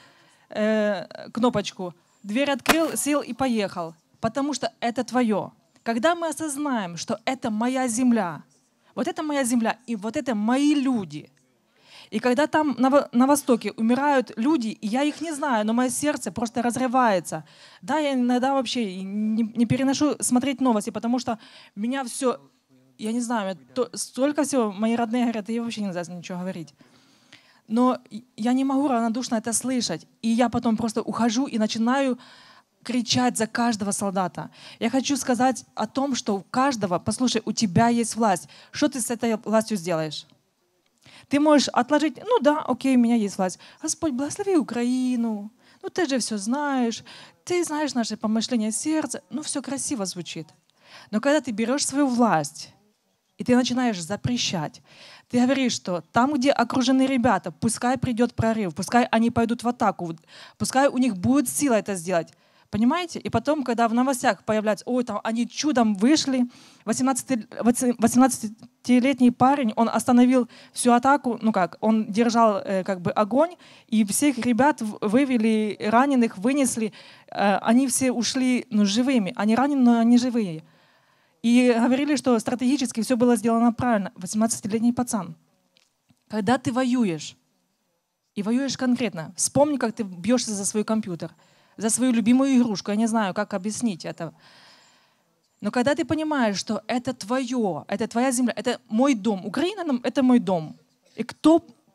кнопочку, дверь открыл, сел и поехал. Потому что это твое. Когда мы осознаем, что это моя земля, вот это моя земля, и вот это мои люди. И когда там на Востоке умирают люди, и я их не знаю, но мое сердце просто разрывается. Да, я иногда вообще не переношу смотреть новости, потому что меня все, я не знаю, столько всего, мои родные говорят, и вообще нельзя ничего говорить. Но я не могу равнодушно это слышать. И я потом просто ухожу и начинаю кричать за каждого солдата. Я хочу сказать о том, что у каждого, послушай, у тебя есть власть. Что ты с этой властью сделаешь? Ты можешь отложить, окей, у меня есть власть. Господь, благослови Украину. Ты же все знаешь. Ты знаешь наши помышления сердца. Все красиво звучит. Но когда ты берешь свою власть, и ты начинаешь запрещать, ты говоришь, что там, где окружены ребята, пускай придет прорыв, пускай они пойдут в атаку, пускай у них будет сила это сделать. Понимаете? И потом, когда в новостях появляется, там они чудом вышли, 18-летний парень, он остановил всю атаку, он держал огонь, и всех ребят вывели, раненых вынесли, они все ушли живыми, они ранены, но они живые. И говорили, что стратегически все было сделано правильно. 18-летний пацан. Когда ты воюешь, и воюешь конкретно, вспомни, как ты бьешься за свой компьютер, за свою любимую игрушку. Я не знаю, как объяснить это. Но когда ты понимаешь, что это твое, это твоя земля, это мой дом. Украина — это мой дом. И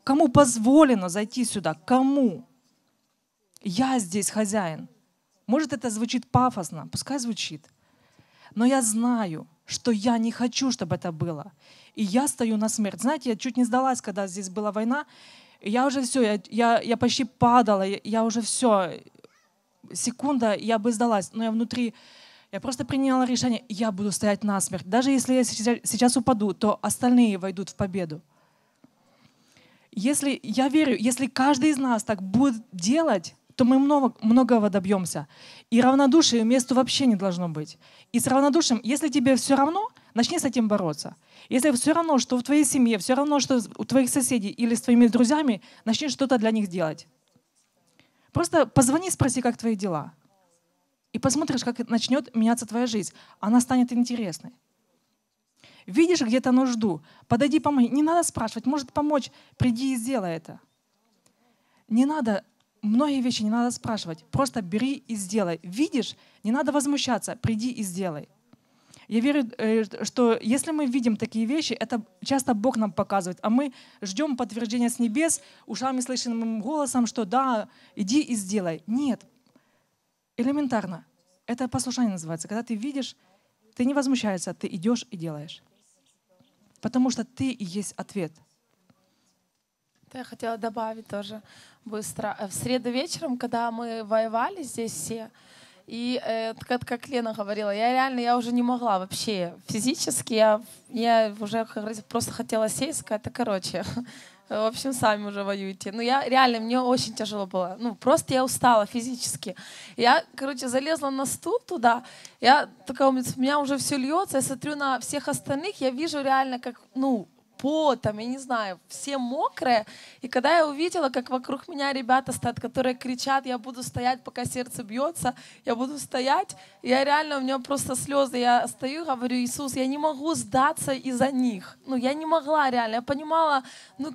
кому позволено зайти сюда? Кому? Я здесь хозяин. Может, это звучит пафосно, пускай звучит. Но я знаю, что я не хочу, чтобы это было. И я стою на смерть. Знаете, я чуть не сдалась, когда здесь была война. И я уже все, я почти падала, я уже все, секунда, я бы сдалась. Но я внутри, я просто приняла решение, я буду стоять насмерть. Даже если я сейчас упаду, то остальные войдут в победу. Если, я верю, если каждый из нас так будет делать, то мы многого добьемся. И равнодушие месту вообще не должно быть. И с равнодушием, если тебе все равно, начни с этим бороться. Если все равно, что в твоей семье, все равно, что у твоих соседей или с твоими друзьями, начни что-то для них делать. Просто позвони, спроси, как твои дела. И посмотришь, как начнет меняться твоя жизнь. Она станет интересной. Видишь где-то нужду, подойди, помоги. Не надо спрашивать, может помочь, приди и сделай это. Не надо, многие вещи не надо спрашивать, просто бери и сделай. Видишь, не надо возмущаться, приди и сделай. Я верю, что если мы видим такие вещи, это часто Бог нам показывает, а мы ждем подтверждения с небес, ушами слышимым голосом, что да, иди и сделай. Нет, элементарно. Это послушание называется. Когда ты видишь, ты не возмущаешься, ты идешь и делаешь. Потому что ты и есть ответ. Я хотела добавить тоже быстро. В среду вечером, когда мы воевали здесь все, и как Лена говорила, я уже не могла вообще физически, я уже, как говорится, просто хотела сесть, сказать, короче, в общем, сами уже воюете. Но я реально, мне очень тяжело было. Просто я устала физически. Я, залезла на стул туда, я такая, у меня уже все льется, я смотрю на всех остальных, я вижу реально, как, потом, я не знаю, все мокрые. И когда я увидела, как вокруг меня ребята стоят, которые кричат, я буду стоять, пока сердце бьется, я буду стоять, я реально, у меня просто слезы. Я стою, говорю, Иисус, я не могу сдаться из-за них. Я не могла реально. Я понимала,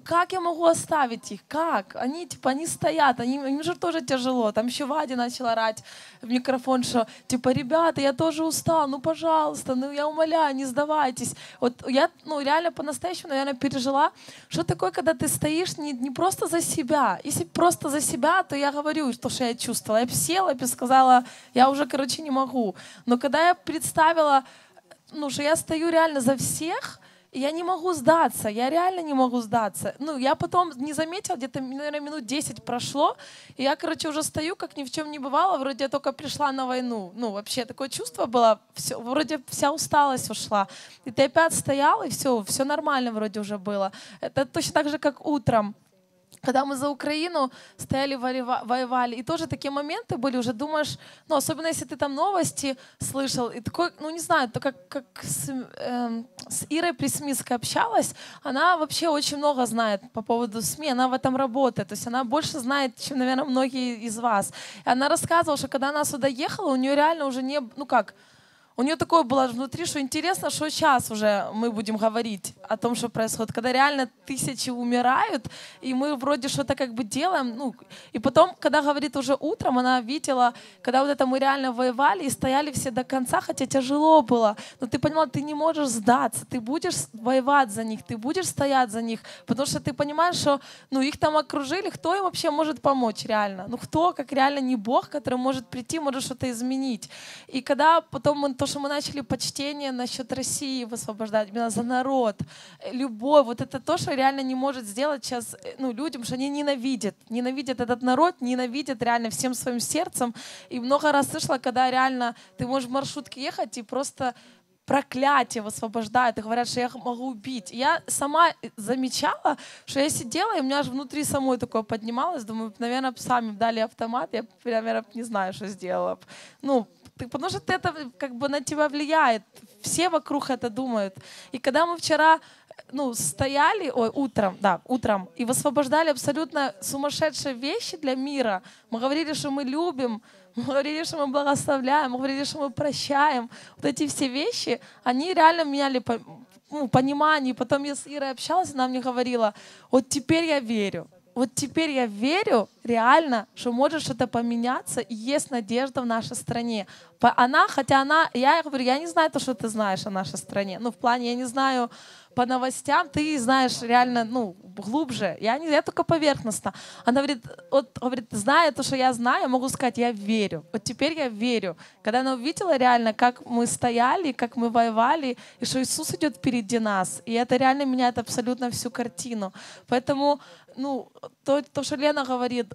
как я могу оставить их? Как? Они стоят, им же тоже тяжело. Там еще Вадя начал орать в микрофон, что, ребята, я тоже устал, пожалуйста, я умоляю, не сдавайтесь. Вот я, реально по-настоящему, наверное, пережила, что такое, когда ты стоишь не просто за себя. Если просто за себя, то я говорю, что я чувствовала. Я бы села и сказала, я уже, не могу. Но когда я представила, что я стою реально за всех, и я не могу сдаться, я реально не могу сдаться. Я потом не заметила, где-то, наверное, минут 10 прошло, и я, уже стою, как ни в чем не бывало, вроде я только пришла на войну. Вообще такое чувство было, все, вроде вся усталость ушла. И ты опять стоял, и все нормально вроде уже было. Это точно так же, как утром. Когда мы за Украину стояли, воевали, и тоже такие моменты были, уже думаешь, особенно если ты там новости слышал, и такой, не знаю, то как с Ирой Присмицкой общалась, она вообще очень много знает по поводу СМИ, она в этом работает, то есть она больше знает, чем, наверное, многие из вас. И она рассказывала, что когда она сюда ехала, у нее реально уже не, у нее такое было внутри, что интересно, что сейчас уже мы будем говорить о том, что происходит, когда реально тысячи умирают, и мы вроде что-то делаем. И потом, когда говорит уже утром, она видела, когда вот это мы реально воевали и стояли все до конца, хотя тяжело было. Но ты понимала, ты не можешь сдаться, ты будешь воевать за них, ты будешь стоять за них, потому что ты понимаешь, что их там окружили, кто им вообще может помочь реально? Кто, как реально не Бог, который может прийти, может что-то изменить. И когда потом что мы начали почтение насчет России высвобождать, именно за народ, любовь, вот это то, что реально не может сделать сейчас людям, что они ненавидят этот народ, ненавидят реально всем своим сердцем. И много раз слышала, когда реально ты можешь в маршрутке ехать и просто проклятие высвобождают и говорят, что я могу убить. Я сама замечала, что я сидела, и у меня аж внутри самой такое поднималось, думаю, наверное, сами дали автомат, я, наверное, не знаю, что сделала. Потому что это на тебя влияет. Все вокруг это думают. И когда мы вчера стояли, утром, и высвобождали абсолютно сумасшедшие вещи для мира, мы говорили, что мы любим, мы говорили, что мы благословляем, мы говорили, что мы прощаем. Вот эти все вещи, они реально меняли понимание. Потом я с Ирой общалась, она мне говорила, вот теперь я верю. Вот теперь я верю реально, что может что-то поменяться, и есть надежда в нашей стране. Я говорю, я не знаю то, что ты знаешь о нашей стране. В плане, я не знаю по новостям ты знаешь реально, ну, глубже. Я только поверхностно. Она говорит, зная то, что я знаю, я могу сказать, я верю. Вот теперь я верю. Когда она увидела реально, как мы стояли, как мы воевали, и что Иисус идет впереди нас. И это реально меняет абсолютно всю картину. Поэтому, ну, то, что Лена говорит,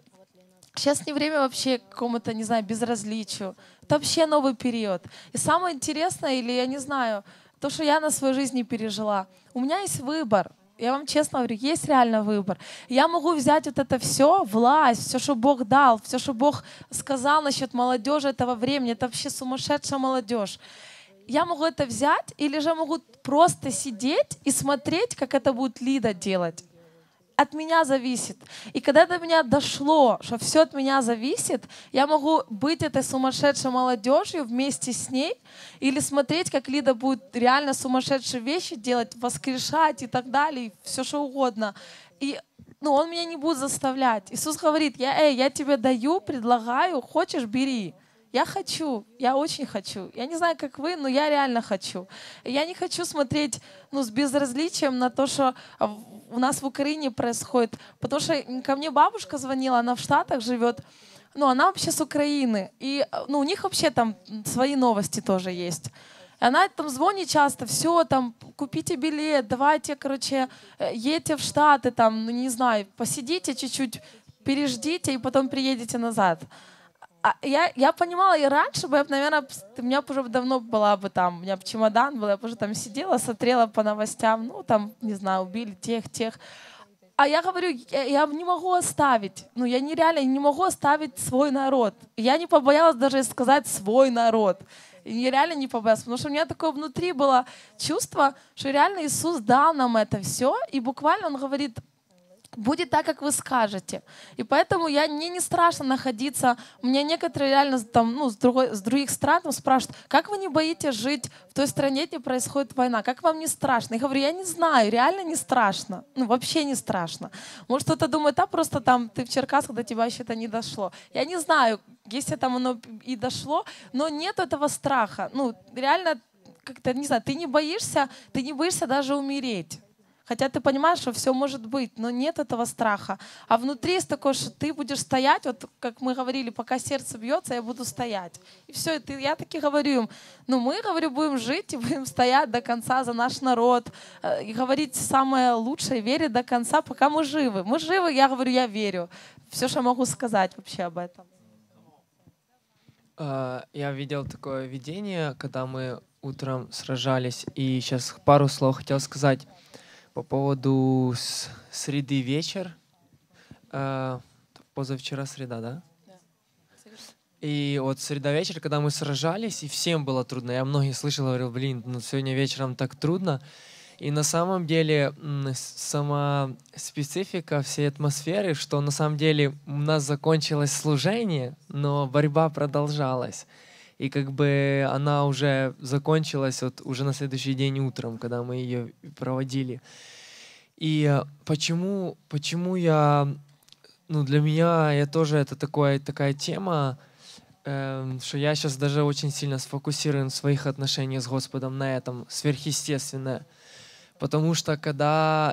сейчас не время вообще к какому-то, не знаю, безразличию. Это вообще новый период. И самое интересное, или я не знаю, то, что я на своей жизни пережила. У меня есть выбор. Я вам честно говорю, есть реально выбор. Я могу взять вот это все, власть, все, что Бог дал, все, что Бог сказал насчет молодежи этого времени. Это вообще сумасшедшая молодежь. Я могу это взять, или же могу просто сидеть и смотреть, как это будет Лида делать. От меня зависит. И когда до меня дошло, что все от меня зависит, я могу быть этой сумасшедшей молодежью вместе с ней или смотреть, как Лида будет реально сумасшедшие вещи делать, воскрешать и так далее, все что угодно. И он меня не будет заставлять. Иисус говорит, я тебе даю, предлагаю, хочешь, бери. Я хочу, я очень хочу. Я не знаю, как вы, но я реально хочу. Я не хочу смотреть с безразличием на то, что у нас в Украине происходит. Потому что ко мне бабушка звонила, она в Штатах живет. Она вообще с Украины. И у них вообще там свои новости тоже есть. И она там звонит часто, все, там, купите билет, давайте, едьте в Штаты, там, не знаю, посидите чуть-чуть, переждите и потом приедете назад. Я понимала, и раньше бы, наверное, у меня уже давно была бы там, у меня бы чемодан был, я бы уже там сидела, смотрела по новостям, там, не знаю, убили тех. А я говорю, я не могу оставить, я реально не могу оставить свой народ. Я не побоялась даже сказать свой народ. Я реально не побоялась, потому что у меня такое внутри было чувство, что реально Иисус дал нам это все, и буквально Он говорит, будет так, как вы скажете. И поэтому мне не страшно находиться. Мне некоторые реально там, с других стран спрашивают, как вы не боитесь жить в той стране, где происходит война? Как вам не страшно? Я говорю, я не знаю, реально не страшно. Вообще не страшно. Может, кто-то думает, просто там ты в Черкассах, до тебя еще это не дошло. Я не знаю, если там оно и дошло, но нет этого страха. Реально, как-то, не знаю, ты не боишься даже умереть. Хотя ты понимаешь, что все может быть, но нет этого страха. А внутри есть такое, что ты будешь стоять, вот как мы говорили, пока сердце бьется, я буду стоять. И все, я таки говорю им, мы, говорю, будем жить и будем стоять до конца за наш народ. И говорить самое лучшее, верить до конца, пока мы живы. Мы живы, я говорю, я верю. Все, что могу сказать вообще об этом. Я видел такое видение, когда мы утром сражались, и сейчас пару слов хотел сказать. По поводу среды вечер. Позавчера среда, да? И вот среда вечер, когда мы сражались, и всем было трудно. Я многих слышал, говорил, сегодня вечером так трудно. И на самом деле сама специфика всей атмосферы, что на самом деле у нас закончилось служение, но борьба продолжалась. И она уже закончилась уже на следующий день утром, когда мы ее проводили. И почему для меня это такая тема, что я сейчас даже очень сильно сфокусирован в своих отношениях с Господом на этом, сверхъестественное. Потому что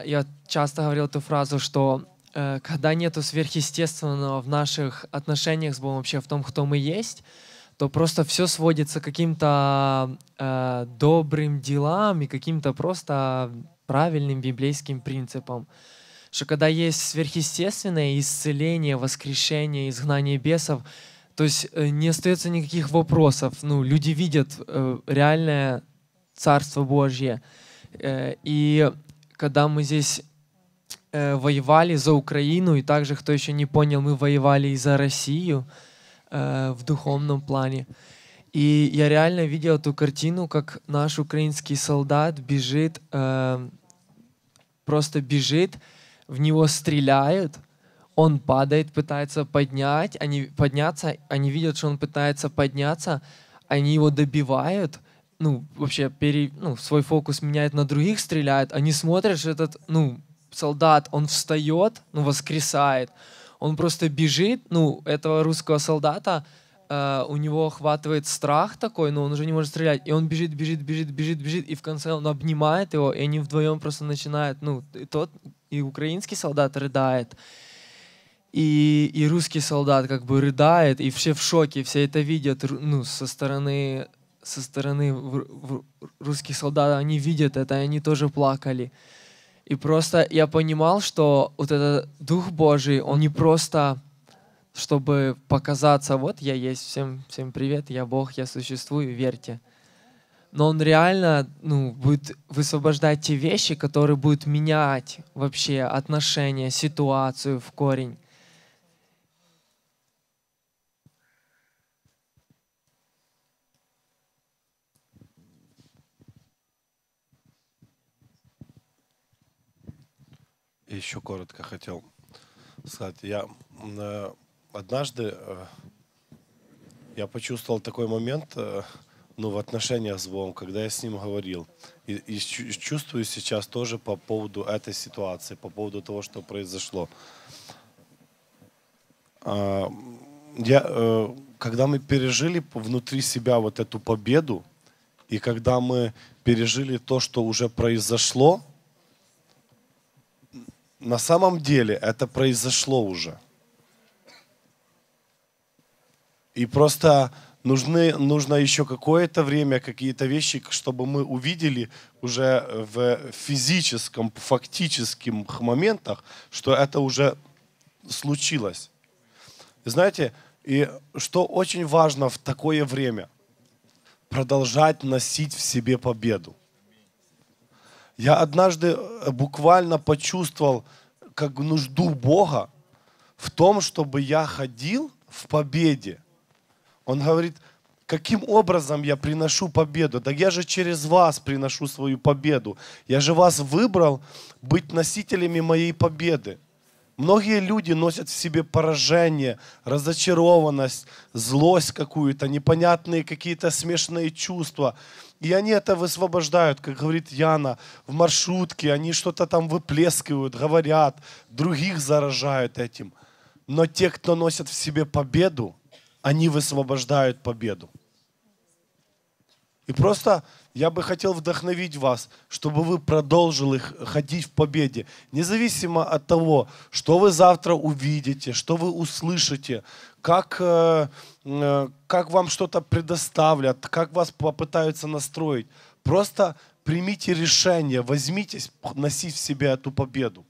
я часто говорил эту фразу, что когда нету сверхъестественного в наших отношениях с Богом, вообще в том, кто мы есть, то просто все сводится к каким-то добрым делам и каким-то просто правильным библейским принципам. Что когда есть сверхъестественное исцеление, воскрешение, изгнание бесов, то есть не остается никаких вопросов. Люди видят реальное Царство Божье. И когда мы здесь воевали за Украину, и также, кто еще не понял, мы воевали и за Россию, в духовном плане. И я реально видел эту картину, как наш украинский солдат бежит, просто бежит, в него стреляют, он падает, пытается подняться, они видят, что он пытается подняться, они его добивают, вообще свой фокус меняют на других, стреляют, они смотрят, что этот, солдат, он встает, воскресает, он просто бежит, этого русского солдата у него охватывает страх такой, но он уже не может стрелять, и он бежит, и в конце он обнимает его, и они вдвоем просто начинают, и украинский солдат рыдает, и русский солдат как бы рыдает, и все в шоке, все это видят, со стороны русских солдат, они видят это, и они тоже плакали. И просто я понимал, что вот этот Дух Божий, он не просто чтобы показаться, вот я есть, всем привет, я Бог, я существую, верьте. Но он реально будет высвобождать те вещи, которые будут менять вообще отношения, ситуацию в корень. Еще коротко хотел сказать. Я однажды я почувствовал такой момент, в отношениях с Богом, когда я с Ним говорил. И чувствую сейчас тоже по поводу этой ситуации, по поводу того, что произошло. Когда мы пережили внутри себя вот эту победу, и когда мы пережили то, что уже произошло, на самом деле это произошло уже. И просто нужно еще какое-то время, какие-то вещи, чтобы мы увидели уже в физическом, фактических моментах, что это уже случилось. Знаете, и что очень важно в такое время? Продолжать носить в себе победу. Я однажды буквально почувствовал как нужду Бога в том, чтобы я ходил в победе. Он говорит, каким образом я приношу победу? Да я же через вас приношу свою победу. Я же вас выбрал быть носителями моей победы. Многие люди носят в себе поражение, разочарованность, злость какую-то, непонятные какие-то смешанные чувства. И они это высвобождают, как говорит Яна, в маршрутке, они что-то там выплескивают, говорят, других заражают этим. Но те, кто носят в себе победу, они высвобождают победу. И просто я бы хотел вдохновить вас, чтобы вы продолжили ходить в победе. Независимо от того, что вы завтра увидите, что вы услышите, как вам что-то предоставлят, как вас попытаются настроить. Просто примите решение, возьмитесь носить в себе эту победу.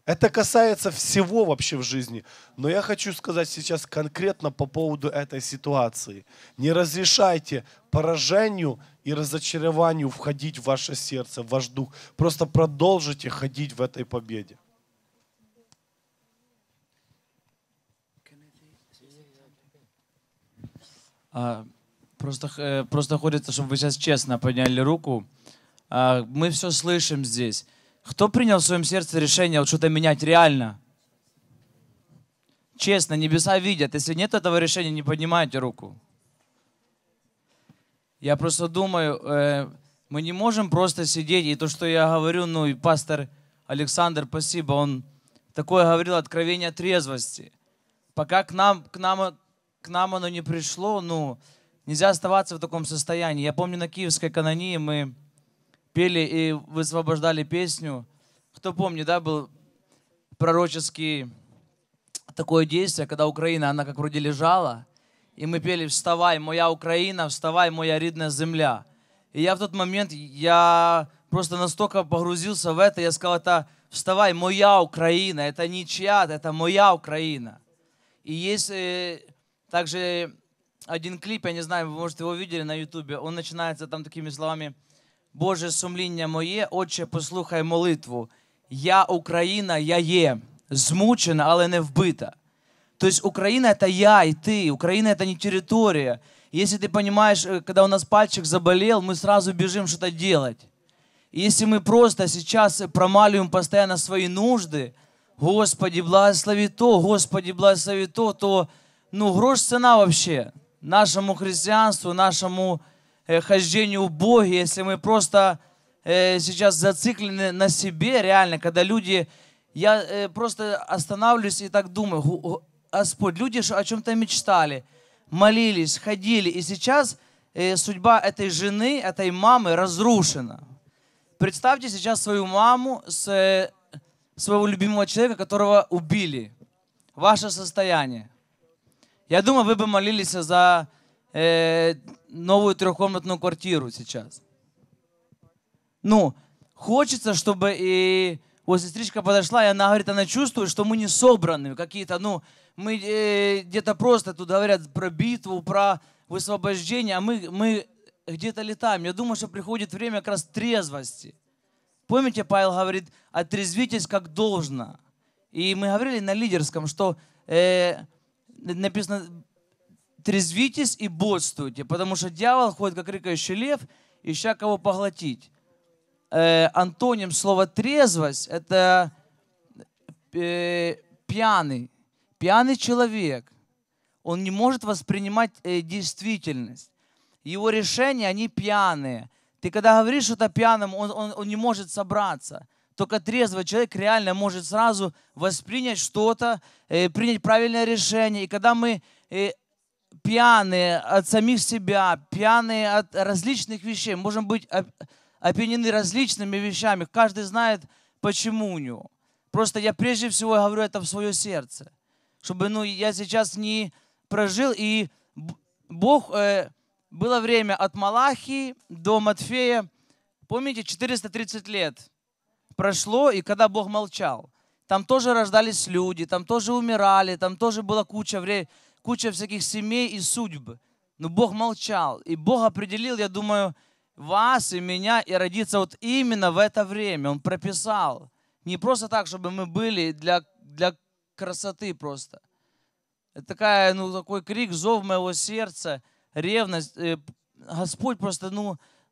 Это касается всего вообще в жизни. Но я хочу сказать сейчас конкретно по поводу этой ситуации. Не разрешайте поражению и разочарованию входить в ваше сердце, в ваш дух. Просто продолжите ходить в этой победе. Просто хочется, чтобы вы сейчас честно подняли руку. Мы все слышим здесь. Кто принял в своем сердце решение вот что-то менять реально? Честно, небеса видят. Если нет этого решения, не поднимайте руку. Я просто думаю, мы не можем просто сидеть. И то, что я говорю, и пастор Александр, спасибо, он такое говорил, откровение трезвости. Пока к нам оно не пришло, нельзя оставаться в таком состоянии. Я помню, на Киевской канонии мы пели и высвобождали песню. Кто помнит, да, был пророческий такое действие, когда Украина, она как вроде лежала, и мы пели «Вставай, моя Украина, вставай, моя рідна земля». И я в тот момент, я просто настолько погрузился в это, я сказал, это «Вставай, моя Украина», это не чья-то, это моя Украина. И есть также один клип, я не знаю, вы, может, его видели на ютубе, он начинается там такими словами: «Боже сумління моє, Отче, послухай молитву. Я Україна, я є, змучена, але не вбита». То есть Украина — это я и ты. Украина — это не территория. Если ты понимаешь, когда у нас пальчик заболел, мы сразу бежим что-то делать. И если мы просто сейчас промаливаем постоянно свои нужды, Господи, благослови то, Господи, благослови то, грош цена вообще нашему христианству, нашему хождению в Боге, если мы просто сейчас зациклены на себе, реально, когда люди, я просто останавливаюсь и так думаю, Господь, люди о чем-то мечтали, молились, ходили, и сейчас судьба этой жены, этой мамы разрушена. Представьте сейчас свою маму, своего любимого человека, которого убили. Ваше состояние. Я думаю, вы бы молились за новую трехкомнатную квартиру сейчас. Ну, хочется, чтобы и вот сестричка подошла, и она говорит, она чувствует, что мы не собраны какие-то, ну, мы где-то просто тут говорят про битву, про высвобождение, а мы где-то летаем. Я думаю, что приходит время как раз трезвости. Помните, Павел говорит, отрезвитесь как должно. И мы говорили на лидерском, что написано, трезвитесь и бодствуйте, потому что дьявол ходит, как рыкающий лев, ища кого поглотить. Антоним слова трезвость — это пьяный. Пьяный человек. Он не может воспринимать действительность. Его решения, они пьяные. Ты когда говоришь что-то пьяным, он не может собраться. Только трезвый человек реально может сразу воспринять что-то, принять правильное решение. И когда мы пьяные от самих себя, пьяные от различных вещей, можем быть опьянены различными вещами. Каждый знает, почему у него. Просто я прежде всего говорю это в свое сердце. Чтобы я сейчас не прожил. И Бог, было время от Малахии до Матфея. Помните, 430 лет прошло, и когда Бог молчал. Там тоже рождались люди, там тоже умирали, там тоже была куча всяких семей и судьб. Но Бог молчал. И Бог определил, я думаю, вас и меня, и родиться вот именно в это время. Он прописал. Не просто так, чтобы мы были для красоты просто. Это такой крик, зов моего сердца, ревность. Господь просто,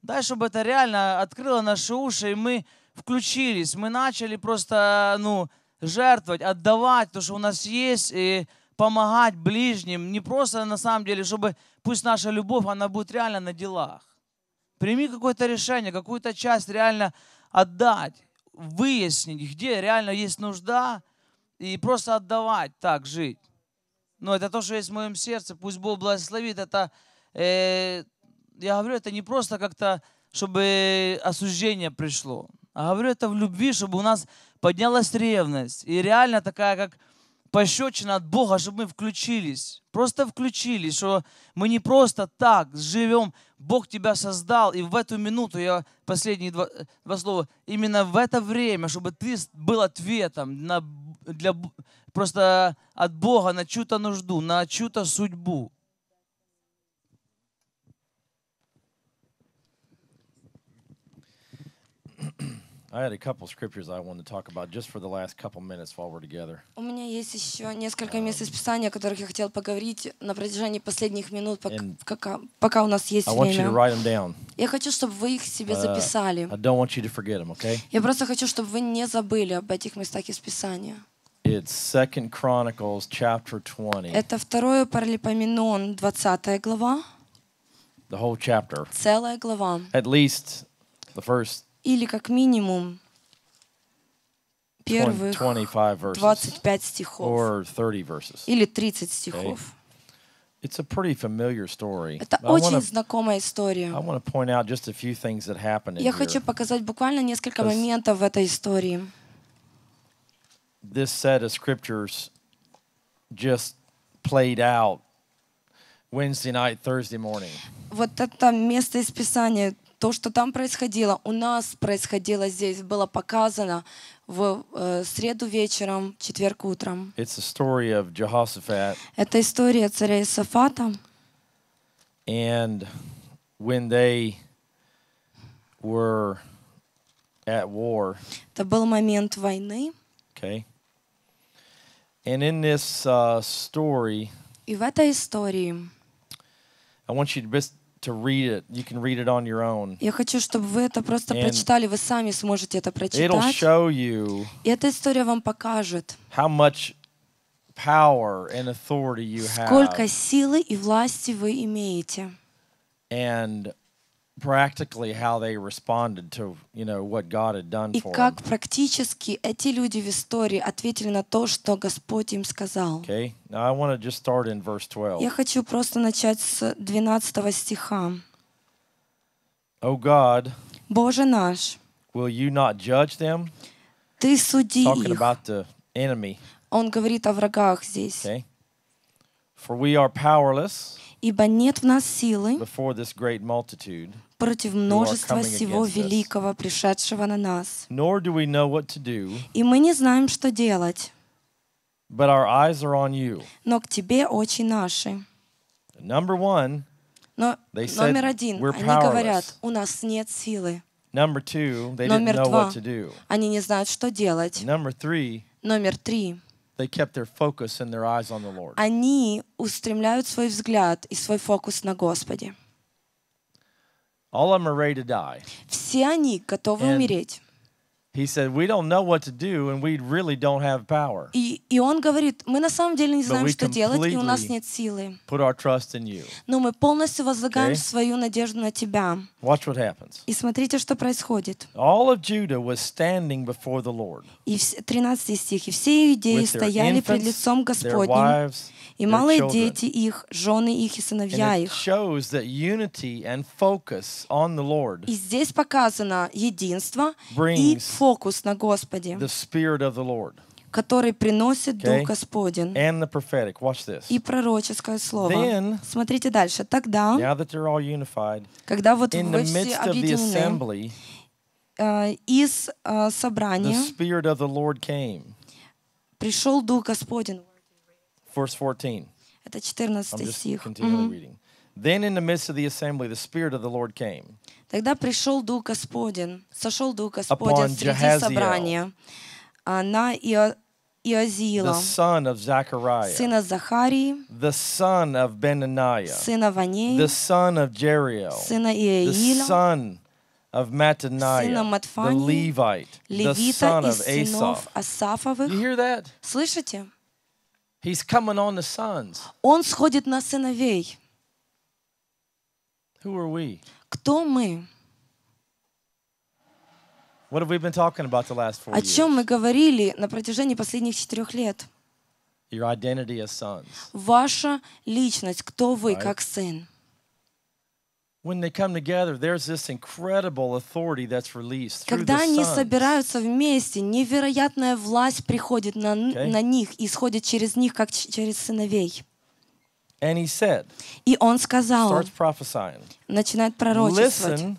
дай, чтобы это реально открыло наши уши, и мы включились. Мы начали просто, жертвовать, отдавать то, что у нас есть, и помогать ближним. Не просто на самом деле, чтобы пусть наша любовь, она будет реально на делах. Прими какое-то решение, какую-то часть реально отдать, выяснить, где реально есть нужда, и просто отдавать, так жить. Но это то, что есть в моем сердце, пусть Бог благословит. Это, я говорю, это не просто как-то, чтобы осуждение пришло, а говорю это в любви, чтобы у нас поднялась ревность. И реально такая, как пощечина от Бога, чтобы мы включились. Просто включились, что мы не просто так живем. Бог тебя создал, и в эту минуту, я последние два слова, именно в это время, чтобы ты был ответом просто от Бога на чью-то нужду, на чью-то судьбу. I had a couple scriptures I wanted to talk about just for the last couple minutes while we're together. У меня есть еще несколько мест из Писания, о которых я хотел поговорить на протяжении последних минут, пока у нас есть время. I want you to write them down. Я хочу, чтобы вы их себе записали. I don't want you to forget them, okay? Я просто хочу, чтобы вы не забыли об этих местах из Писания. It's 2 Chronicles chapter 20. Это 2 Паралипоменон, 20 глава. The whole chapter. Целая глава. At least the first. Или как минимум первых 25 стихов. Or 30 verses. Или 30 стихов. It's a pretty familiar story. Это очень знакомая история. I want to point out just a few things that happened in here. Я хочу показать буквально несколько моментов в этой истории. This set of scriptures just played out Wednesday night, Thursday morning. Вот это место из Писания, то, что там происходило, у нас происходило здесь, было показано в среду вечером, четверг утром. It's the story of Jehoshaphat. Это история царя Иосафата. And when they were at war. Это был момент войны. Okay. And in this story, и в этой истории, I want you to read it. You can read it on your own. Я хочу, чтобы вы это просто прочитали, вы сами сможете это прочитать. It'll show you. И эта история вам покажет, how much power and authority you have. Сколько силы и власти вы имеете. And practically how they responded to, what God had done И for them. как практически эти люди в истории ответили на то, что Господь им сказал. Okay, now I want to just start in verse 12. Я хочу просто начать с 12 стиха. Oh God, Боже наш, will you not judge them? Ты суди Talking их. about the enemy. Он говорит о врагах здесь. Okay. For we are powerless Ибо нет в нас силы before this great multitude, против множества сего великого, пришедшего на нас. nor do we know what to do, И мы не знаем, что делать, but our eyes are on you. но к Тебе очи наши. Number one, Но they said, номер один, we're они говорят, powerless. у нас нет силы. Number two, they didn't Номер know два, what to do. они не знают, что делать. Number three, Номер три, they kept their focus and their eyes on the Lord. они устремляют свой взгляд и свой фокус на Господе. All of them are ready to die. Все они готовы And умереть. He said, we don't know what to do, and we really don't have power. И он говорит, мы на самом деле не But знаем, we что делать, и у нас completely нет силы. put our trust in you. Но мы полностью возлагаем Okay. свою надежду на Тебя. Watch what happens. И смотрите, что происходит. All of Judah was standing before the Lord, И 13 стих. «И все иудеи with their стояли пред infants, лицом their Господним, wives, и their малые children. дети их, жены их и сыновья And it их». shows that unity and focus on the Lord И здесь показано единство и brings фокус на Господе, the Spirit of the Lord который приносит Okay. Дух Господень and the prophetic. Watch this. и пророческое слово. Then, Смотрите дальше. Тогда, now that they're all unified, когда вот in вы the все midst of the объединены, assembly, из the собрания Spirit of the Lord came. пришел Дух Господень. Verse 14. Это I'm 14 just стих. continually reading. Then in the midst of the assembly, the Spirit of the Lord came Тогда пришел Дух Господень, сошел Дух Господень upon среди Jahaziel, собрания на the Иозиила, son of Zechariah, сына Захарии, the son of Benaniah, сына Ванеи, the son of Jeriel, сына the Иеиля, son of Mattaniah, сына the Матфании, Levite, the левита son из of сынов Asaph. Асафовых. You hear that? Слышите? He's coming on the sons. Он сходит на сыновей. Who are we? Кто мы? What have we been talking about the last 4 О years? чем мы говорили на протяжении последних 4 лет? Your identity as sons. Ваша личность, кто вы Right. как сын. When they come together, there's this incredible authority that's released through Когда the они sons. собираются вместе, невероятная власть приходит на них и исходит через них, как через сыновей. And he said, И он сказал, starts prophesying. начинает пророчествовать. Listen,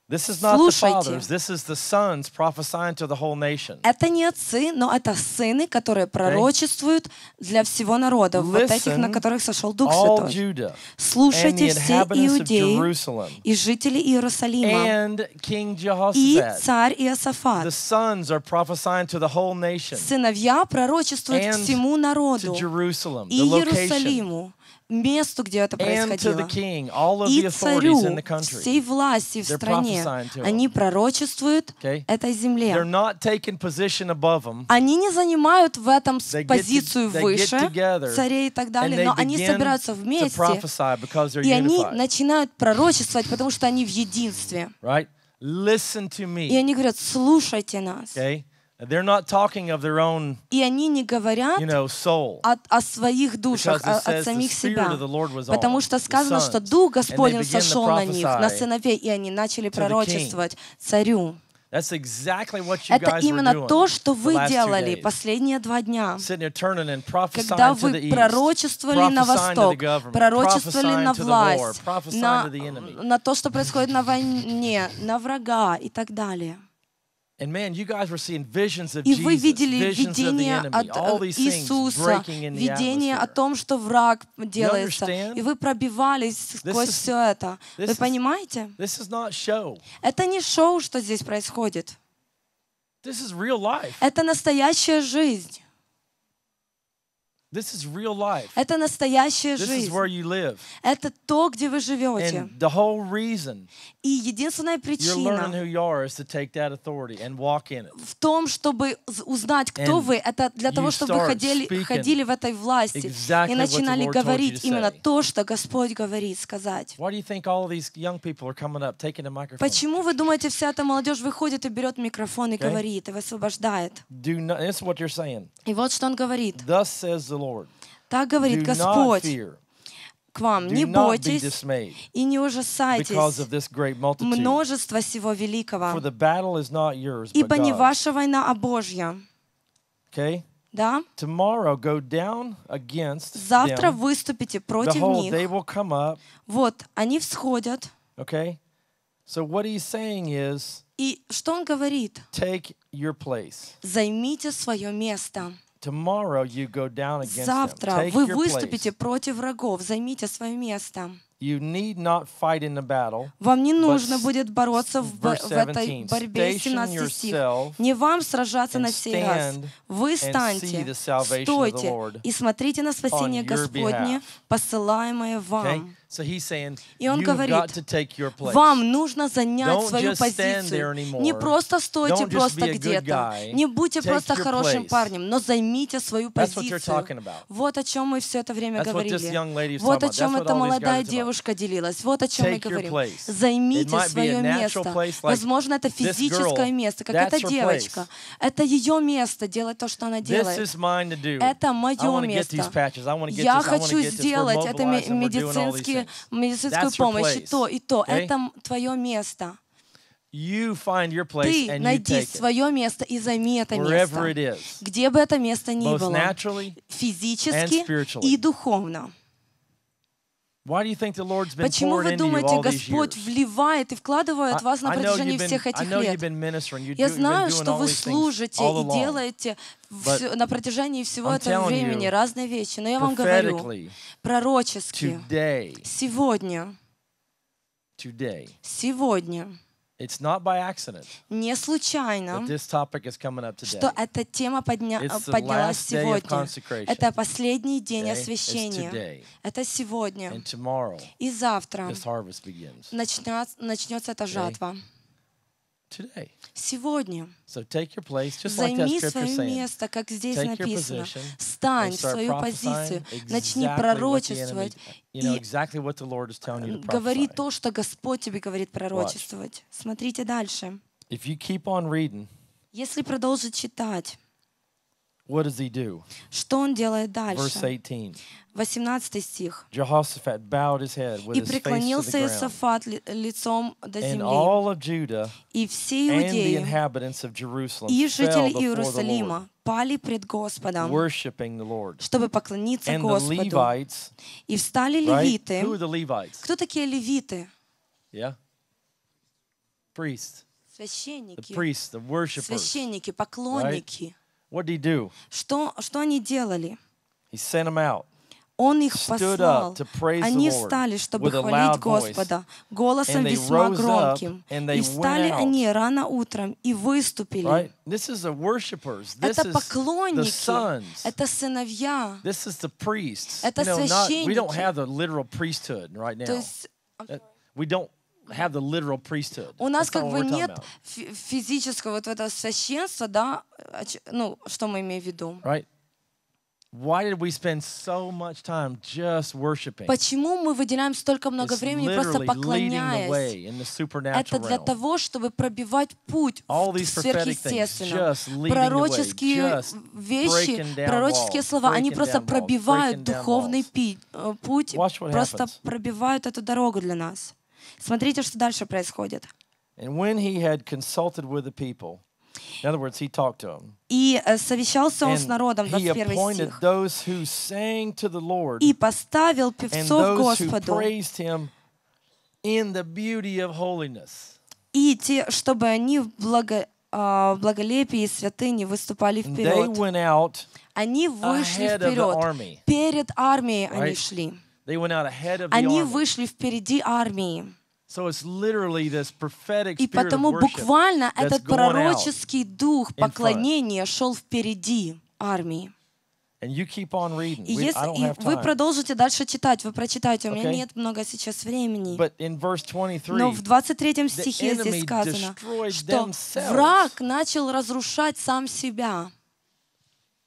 this is not the Слушайте. fathers, this is the sons prophesying to the whole nation. Это не отцы, но это сыны, которые пророчествуют для всего народа, вот этих, на Listen, которых сошел Дух all Святой. Judah and Слушайте the все inhabitants of иудеи Jerusalem и жители Иерусалима, and King и Jehoshaphat. царь The Иосафат. sons are prophesying to the whole nation, Сыновья пророчествуют and всему народу to Jerusalem, и the location, Иерусалиму, месту, где это and to the происходило. king, all of И the authorities in царю the country. всей власти в They're стране. prophesying to Они пророчествуют Okay? этой They're земле. not taking position above them. Они не занимают в этом They get позицию they get выше together, царей и так and далее, they но они begin собираются to вместе, prophesy because they're и они unified. начинают пророчествовать, потому что они в единстве. Right? Listen to И me. они говорят, слушайте нас. Okay? They're not talking of their own, И они не говорят soul. о своих душах, Because it says от самих the себя. Spirit of the Lord was on Потому что the сказано, что sons, Дух and they Господень began to сошел на них, на prophesy сыновей, и они начали to the king. пророчествовать царю. That's exactly what you Это guys were именно doing то, что the вы last 2 делали days. последние 2 дня. Sitting there turning and prophesying Когда to the вы east, пророчествовали на prophesying to the восток, government, пророчествовали на prophesying to the war, власть, prophesying to the enemy. на то, что происходит на войне, на врага и так далее. And man, you guys were seeing visions of И вы Jesus, видели visions of the видение enemy, от all these things Иисуса, breaking in the видение о atmosphere. том, что враг делается. understand? И вы пробивались сквозь is- все это. this Вы is- понимаете? This is not show. Это не шоу, что здесь происходит. This is real life. Это настоящая жизнь. This is real life. Это настоящая This is жизнь. where you live. Это то, где вы живете. And the whole reason И единственная you're причина learning who you are is to take that authority and walk in it. в том, чтобы узнать, кто And вы, это для того, чтобы вы ходили в этой власти exactly и начинали what the Lord told you говорить to именно say. то, что Господь говорит сказать. Why do you think all of these young people are coming up, taking the microphone? Почему вы думаете, вся эта молодежь выходит и берет микрофон и говорит, и высвобождает? This is what you're saying. И вот что он говорит. Thus says the Lord. Так говорит Do not Господь fear. к вам. Do Не not be бойтесь dismayed и не because ужасайтесь of this great multitude. множества сего великого. For the battle is not yours, but Ибо не God's. ваша война, а Божья. Okay? Да? Tomorrow go down against Завтра them. выступите против Behold, they них. will come up. Вот, они всходят. Okay? So what he's saying is, И что он говорит? take your place. Займите свое место. Tomorrow you go down against them. Завтра Take вы your выступите place. против врагов. Займите свое место. You need not fight in the battle. Вам не but нужно будет бороться в verse этой 17, борьбе. station 17 стих. yourself Не вам сражаться and на сей раз. stand Вы and see станьте, the salvation of the стойте Lord и смотрите на спасение on your Господне, behalf. посылаемое Okay? вам. So he's saying, И он you've говорит, got to take your place. вам нужно занять Don't свою just stand there позицию. anymore. Не просто стойте Don't just просто be a good где-то. guy. Не будьте Take просто your хорошим place. парнем, но займите свою That's what you're позицию. talking about. Вот о чем мы все это время That's what this говорили. young lady was Вот talking о about. чем That's what эта all these молодая guys are about. девушка делилась. Вот о чем мы Take your говорим. place. It Займите might be a свое natural место. place, like Возможно, это this физическое girl. место, как That's эта her девочка. Это ее место, делать то, что она This делает. is mine to do. Это I мое want to get these место. patches. I want to get Я this. I want to хочу get this. We're сделать это mobilized and we're doing all these things. медицинскую That's your помощь, и place. то, и то. Okay? Это твое место. You find your place Ты and you найди take it. свое место и займи это Wherever it место. is. Где бы это место ни Both было. naturally and Физически spiritually. и духовно. Why do you think the Lord's been Почему pouring вы into you думаете, all these Господь years? вливает и вкладывает в вас на I know протяжении you've been, всех I этих know you've лет? been ministering. Я You've been знаю, doing что all вы these things служите all и along. делаете But на протяжении всего I'm этого telling времени you, разные вещи. Но я вам говорю, prophetically, пророчески, today, сегодня, it's not by accident не that случайно, this topic is coming up что today. эта тема It's the поднялась last day of сегодня. consecration. Это последний день Okay? It's освящения. today. Это сегодня. And tomorrow, И завтра this harvest begins. начнется эта жатва. Today. Сегодня. So take your place, just like that Займи scripture свое saying. место, как здесь Take your написано. position Встань and в start свою prophesying позицию, начни exactly what the enemy, пророчествовать you know, и exactly what the Lord is telling you to говори prophesy. то, что Господь тебе говорит пророчествовать. Смотрите дальше. If you keep on reading, Если продолжить читать, what does he do? что он делает Verse дальше? 18. 18 стих. Jehoshaphat bowed his head with «И his face to преклонился the ground, Иосафат лицом до and земли, all of Judah и все and the иудеи inhabitants of Jerusalem и fell жители before the Lord, Иерусалима пали пред Господом, worshiping the Lord. чтобы поклониться And the Господу. Levites, И встали right? левиты». Who are the Levites? Кто такие левиты? Yeah? Priests. The Священники. priests, the worshipers. Священники, поклонники. What did he do? Что они делали? He sent them out. Он их Stood послал. up to praise Они the Lord встали, чтобы with a хвалить loud voice. Господа голосом And they весьма rose up громким. and they И встали went out. они рано утром и выступили. Right? This is the worshipers. This Это is the поклонники, sons. это сыновья. This is the priests. Это We don't священники. have the literal priesthood right now. То есть We don't have the literal priesthood. у нас That's not как what бы we're talking нет about. физического вот этого священства, да, ну, что мы имеем в виду? Right? Why did we spend so much time just worshiping? Почему мы выделяем столько много It's времени просто literally leading the way поклоняясь? in the supernatural Это для realm. того, чтобы пробивать путь All в these prophetic things, сверхъестественном. just leading the way, Пророческие just вещи, breaking down пророческие walls, слова, они breaking просто down walls, пробивают breaking down духовный walls. путь, Watch what просто happens. пробивают эту дорогу для нас. Смотрите, что дальше происходит. And when he had consulted with the people, in other words, he talked to them. И совещался он с And народом, he 21 appointed стих. those who sang to the Lord И поставил and певцов those who Господу, praised him in the beauty of holiness. и те, чтобы они в благолепии и святыне выступали And they вперед. went out Они вышли ahead of the вперед. army. Перед армией они Right? шли. They went out ahead of the Они army. вышли впереди армии. So it's literally this prophetic И spirit of потому worship буквально that's этот going out пророческий дух in front. поклонения шел впереди армии. And you keep on reading. И I don't have вы time. продолжите дальше читать, вы прочитаете. У меня Okay? нет много сейчас времени. But in verse 23, Но в 23 стихе здесь сказано, что враг начал разрушать сам себя.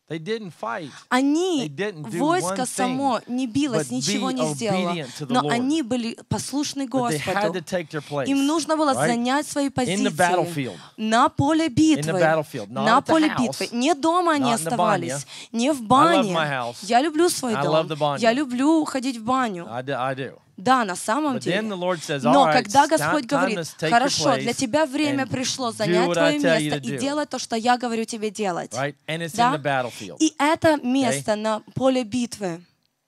they didn't fight. Они, They didn't do войско one само не билось, but ничего be не сделало, obedient to the но Lord. они были послушны But they had Господу. to take their place. Им нужно было right? занять свои In the позиции battlefield. на поле битвы. battlefield, not На at the поле house, битвы. Не дома они not in the оставались, banya. не в I love бане. my house. Я люблю свой I дом. love the banya. Я люблю ходить в баню. I do. Да, на самом But then the деле. Lord says, all Но right, когда it's Господь time говорит, to take your хорошо, для place тебя время and пришло do занять what I твое tell you место to и do. делать то, что я говорю тебе делать. Right? And it's Да? in the battlefield. И это место на поле битвы.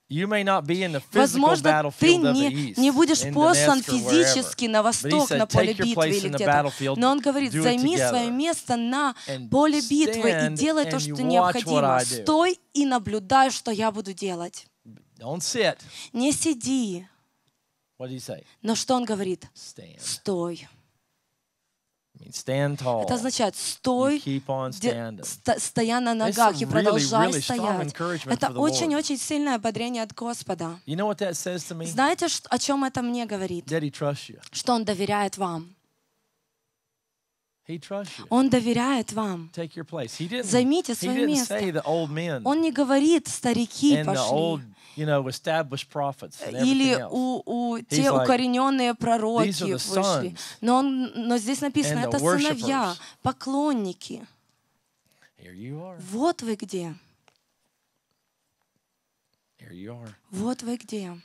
You may not be in the physical Возможно, ты battlefield of the east, не будешь in послан Damascus or физически на wherever. But he восток, said, на поле take your битвы place или in the где-то. battlefield, Но он говорит, do it займи together. свое место на And поле битвы и stand делай то, and что you watch what необходимо. I do. Стой и наблюдай, что я буду делать. Don't sit. Не сиди. What did he say? Но что он говорит? Stand. Стой. I mean, stand tall. Это означает, You стой, keep on standing. стоя на ногах и some продолжай really strong стоять. encouragement Это for the Lord. очень-очень сильное ободрение от Господа. You know what that says to me? Знаете, о чем это мне говорит? That he trusts you. Что Он доверяет вам. He trusts you. Он доверяет вам. Take your place. He didn't Займите свое место. say the old men Он не говорит, старики and the old, пошли. established prophets and Или everything else. у те like, укорененные пророки "These are the вышли. sons Но здесь написано, and the это сыновья, worshipers." поклонники. Here you are. Вот вы где. Here you are. Вот вы где.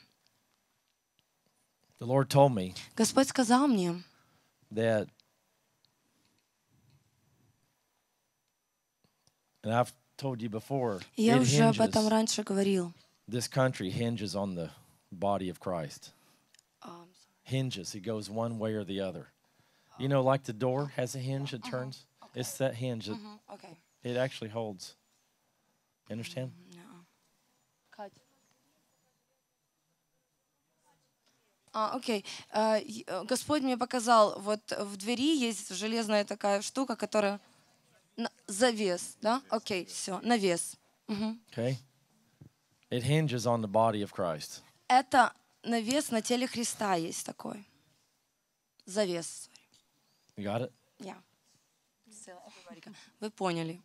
The Lord told me Господь сказал мне, that, and I've told you before, и я it уже об этом hinges, раньше говорил. this country hinges on the body of Christ. Hinges. It goes one way or the other. You know, like the door has a hinge that turns. It's that hinge that Okay. it actually holds. You understand? Окей. Господь мне показал, вот в двери есть железная такая штука, которая завес, да? Окей, все, навес. Okay. It hinges on the body of Christ. Это навес на теле Христа есть такой. Завес. You got it? Yeah. Вы поняли.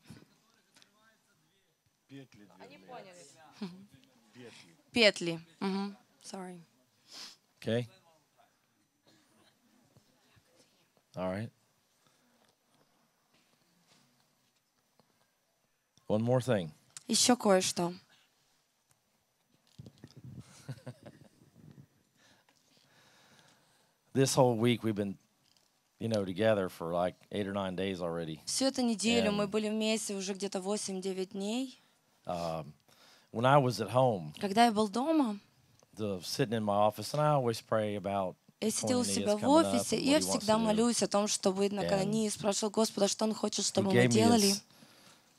Петли. Sorry. Okay. All right. One more thing. Еще кое-что. This whole week we've been, together for like 8 or 9 days already. Всю эту неделю мы были вместе уже где-то 8-9 дней. When I was at home, Когда я был дома, sitting in my office, and I always pray about я сидел у Cornelius себя в coming up офисе, and и what я he wants всегда to do. молюсь о том, что будет на Канании, и спрашивал Господа, что Он хочет, чтобы мы He gave me делали.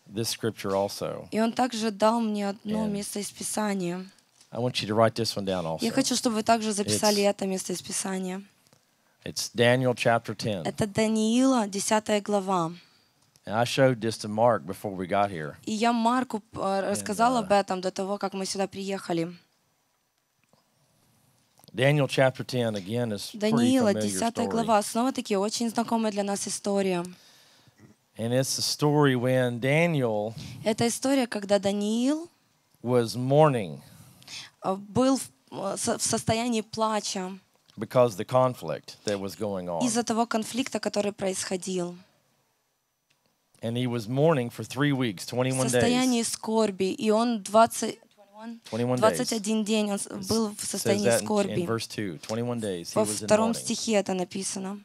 this scripture also. И Он также дал мне одно And место из Писания. I want you to write this one down also. Я хочу, чтобы вы также записали It's- это место из Писания. It's Daniel chapter 10. Это Даниила, 10 глава. And I showed this to Mark before we got here. И я Марку рассказал об этом до того, как мы сюда приехали. Daniel chapter 10 again is pretty Даниила, familiar 10 story. глава. Снова-таки очень знакомая для нас история. And it's a story when Daniel Это история, когда Даниил was mourning был в состоянии плача because of the conflict that was going on. из-за того конфликта, который происходил. And he was mourning for 3 weeks, В 21 days. состоянии скорби. И он 21 день он был в It says состоянии that in скорби. verse 2, 21 days he Во was in втором mourning. стихе это написано.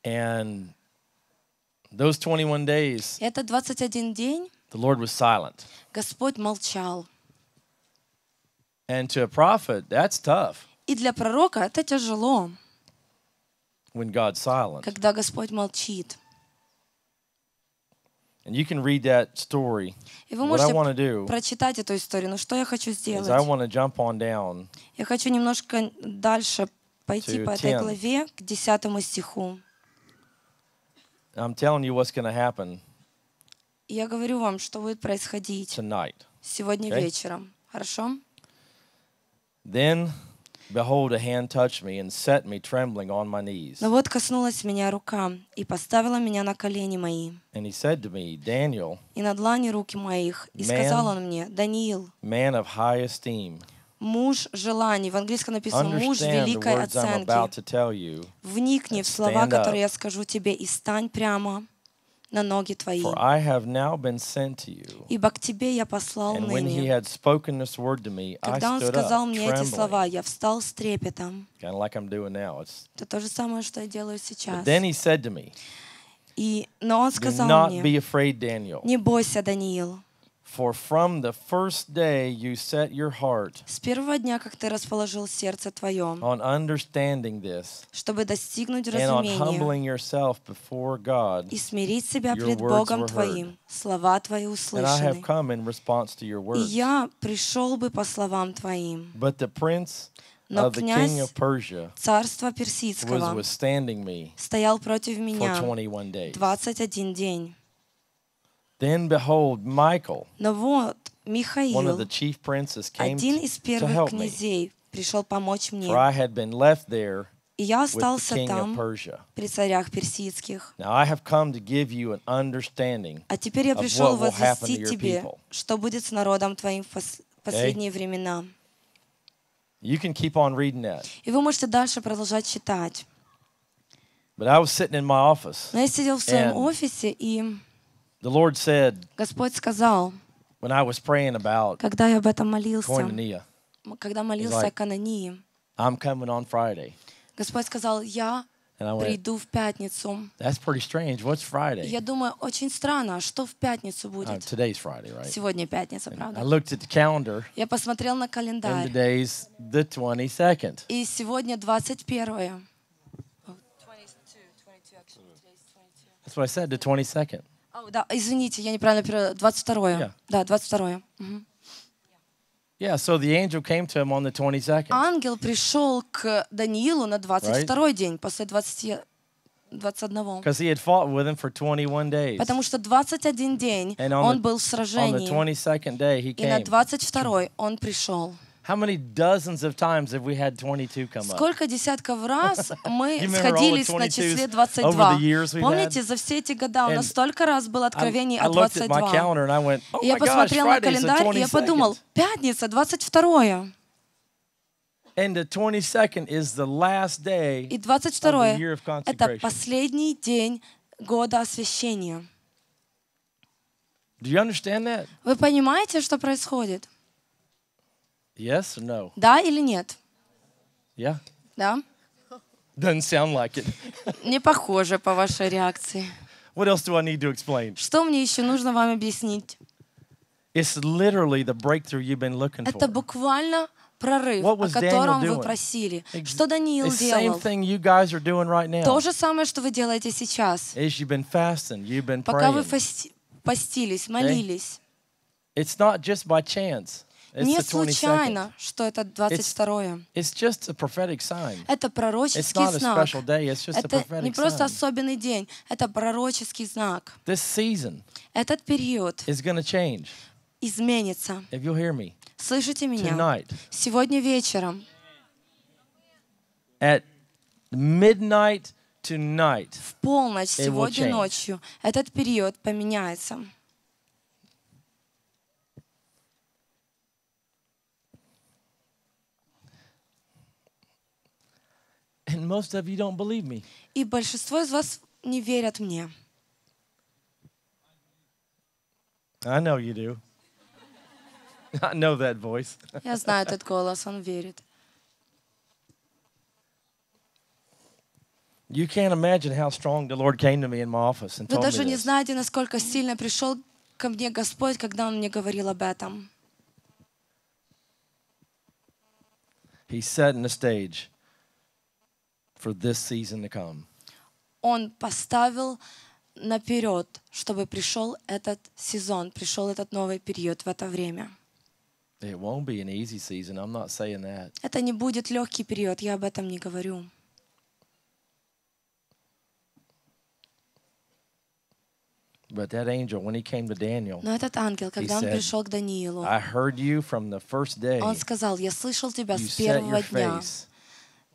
And those 21 days, Это 21 день the Lord was silent. Господь молчал. And to a prophet, that's tough И для пророка это тяжело, when God's silent. когда Господь молчит. And you can read that story. И вы What I можете want to do прочитать эту историю. Но что я хочу is I сделать? want to jump on down Я хочу немножко дальше пойти to по этой 10. главе к 10 стиху. I'm telling you what's going to happen Я говорю вам, что будет происходить сегодня вечером. Хорошо? Then, behold, a hand touched me and set me trembling on my knees. Но вот коснулась меня рука и поставила меня на колени мои. And he said to me, Daniel, и на длани руки моих. И сказал он мне, Даниил, man of high esteem, муж желаний. В английском написано муж великой оценки. Вникни в слова, которые я скажу тебе, и стань прямо на ноги твои. Ибо к тебе я послал ныне. Когда он сказал мне эти слова, я встал с трепетом. Это то же самое, что я делаю сейчас. Но он сказал мне, не бойся, Даниил. For from the first day you set your heart с первого дня, как ты расположил сердце твое, on understanding this, чтобы достигнуть and on humbling yourself before God, и смирить себя пред Богом твоим, слова твои услышаны. And I have come in response to your words. И я пришел бы по словам твоим. But the prince но of the king of Persia царства персидского was withstanding me стоял против меня for 21 days. 21 день. Then behold, Michael, но вот Михаил, one of the chief princes, came один из первых to help князей, пришел помочь мне. For I had been left there и я with the остался king там of Persia. При царях персидских. Now I have come to give you an understanding а теперь я пришел of what will happen to возвестить your тебе, people. что будет с народом твоим в последние времена. You can keep on reading that. И вы можете дальше продолжать читать. But I was sitting in my office. Но я сидел в своем офисе, и the Lord said, Господь сказал, when I was praying about когда я об этом молился, Koinonia, когда молился о Канании, I'm coming on Friday. Господь сказал, я приду в пятницу. That's pretty strange. What's Friday? Я думаю, очень странно, что в пятницу будет. Today's Friday, right? Сегодня пятница, правда? I looked at the calendar. Я посмотрел на календарь. And today's the 22nd. И сегодня 21-е. That's what I said, the 22nd. Да, извините, я неправильно перевела. 22-е. Yeah. Да, 22-е. Yeah, so the angel came to him on the 22nd. Ангел пришел к Даниилу на 22-й день, после 21. Because he had fought with him for 21 days. Потому что 21 день он был в сражении. On the 22nd day he came. И на 22-й он пришел. How many dozens of times have we had 22 come up? Сколько десятков раз мы сходились на числе 22. Помните, за все эти года у нас столько раз было откровений о 22. И я посмотрел на календарь, и я подумал, пятница, 22-е. And the 22nd is the last day и of the year of 22-е — это consecration. последний день года освящения. Do you understand that? Вы понимаете, что происходит? Yes or no? Да или нет? Yeah? Да? Doesn't sound like it. Не похоже по вашей реакции. What else do I need to explain? Что мне еще нужно вам объяснить? It's literally the breakthrough you've been looking for. Это буквально прорыв, о котором вы просили. Что Даниил делал? То же самое, что вы делаете сейчас. Пока вы постились, молились. Не случайно, что это 22-е. Это пророческий знак. Это не просто особенный день, это пророческий знак. Этот период изменится. Слышите меня? Сегодня вечером. At midnight tonight. В полночь сегодня ночью этот период поменяется. And most of you don't believe me. И большинство из вас не верят мне. I know you do. I know that voice. Я знаю этот голос, он верит. You can't imagine how strong the Lord came to me in my office and Вы told me даже не this. знаете, насколько сильно пришел ко мне Господь, когда Он мне говорил об этом. He's setting the stage for this season to come. Он поставил наперед, чтобы пришел этот сезон, пришел этот новый период в это время. It won't be an easy season. I'm not saying that. Это не будет легкий период, я об этом не говорю. But that angel, when he came to Daniel, Но этот ангел, когда он пришел к Даниилу, I heard you from the first day. Он сказал: я слышал тебя You с set первого your дня. face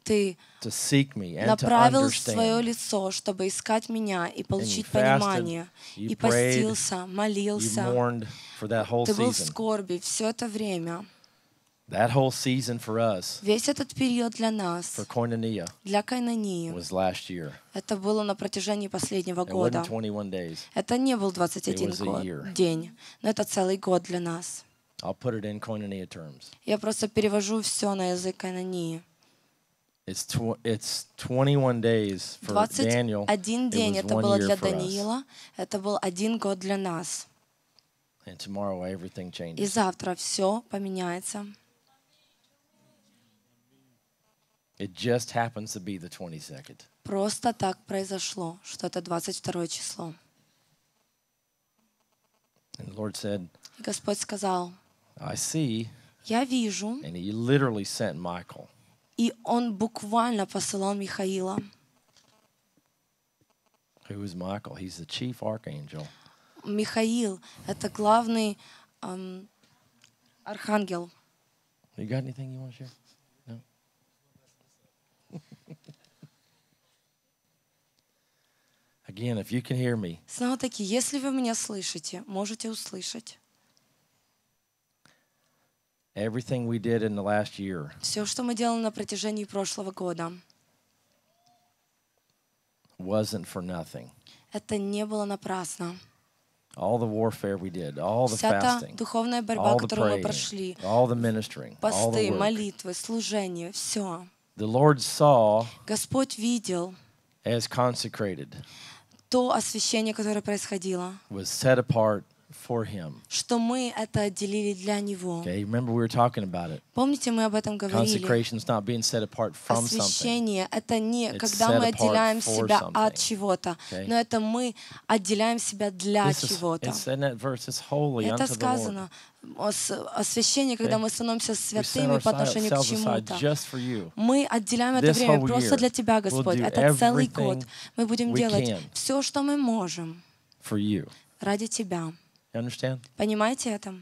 Ты to seek me and to направил свое understand. лицо, чтобы искать меня и получить And you fasted, понимание. you И prayed, постился, You молился. mourned for that whole Ты был в season. скорби все это время. That whole season for us, Весь этот период для нас, for Koinonia, для Кайнании, was last year. это было на протяжении последнего It года. wasn't 21 days. Это не был 21 It was a year. день, но это целый год для нас. I'll put it in Koinonia terms. Я просто перевожу все на язык Кайнании. It's 21 days for Daniel. 21 день It was это 1 было year для for us. Даниила, это был 1 год для нас. And tomorrow everything И changes. завтра все поменяется. It just happens to be the 22nd. Просто так произошло, что это 22 число. And the Lord said, И Господь сказал: I see, я вижу, and he literally sent Michael. и Он буквально посылал Михаила. Who is Michael? He's the chief archangel. Михаил — это главный архангел. You got anything you want to share? No? Again, if you can hear me, Снова-таки, если вы меня слышите, можете услышать. everything we did in the last year Все, что мы делали на протяжении прошлого года, wasn't for nothing. это не было напрасно. All the warfare we did, all the Вся та fasting, духовная борьба, all the которую мы praying, прошли, all the ministering, all the посты, work. молитвы, служение, все. The Lord saw Господь видел as consecrated, то освящение, которое происходило, was set apart for Him. что мы это отделили для Него. Okay, remember we were talking about it. Помните, мы об этом говорили? Consecration is not being set apart from something. Освящение — это не It's когда set мы apart отделяем for себя от something. чего-то, Okay? но это мы отделяем себя для чего-то. It's in that verse, it's holy Это unto the Lord. сказано. Освящение, когда мы становимся We set святыми по отношению к ourselves aside чему-то. just for you. Мы отделяем это This время whole просто year для Тебя, we'll Господь. do Это целый everything год. Мы будем we делать can все, что мы можем for you. ради Тебя. You understand? Понимаете это?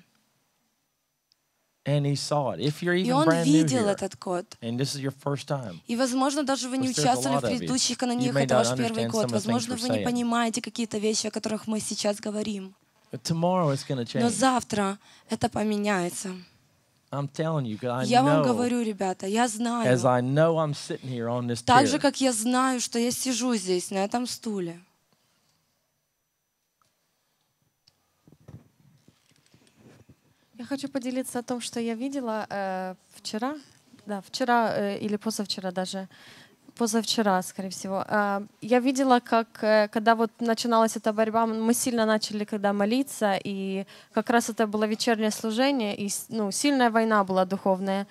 And he saw it. If you're И even Он brand new видел here, этот год. and this is your first time, И, возможно, даже вы не Because there's a участвовали lot в of you. предыдущих You канониях, may это not ваш первый understand год. some of the Возможно, things we're вы не saying. понимаете какие-то вещи, о которых мы сейчас говорим. but tomorrow it's going to Но change. завтра это поменяется. I'm telling you, 'cause I Я вам know, говорю, ребята, я as знаю. I know I'm sitting here on this Так chair, же, как я знаю, что я сижу здесь, на этом стуле. Я хочу поделиться о том, что я видела вчера, или позавчера даже, позавчера, скорее всего. Я видела, как, когда вот начиналась эта борьба, мы сильно начали когда молиться, и как раз это было вечернее служение, и сильная война была духовная.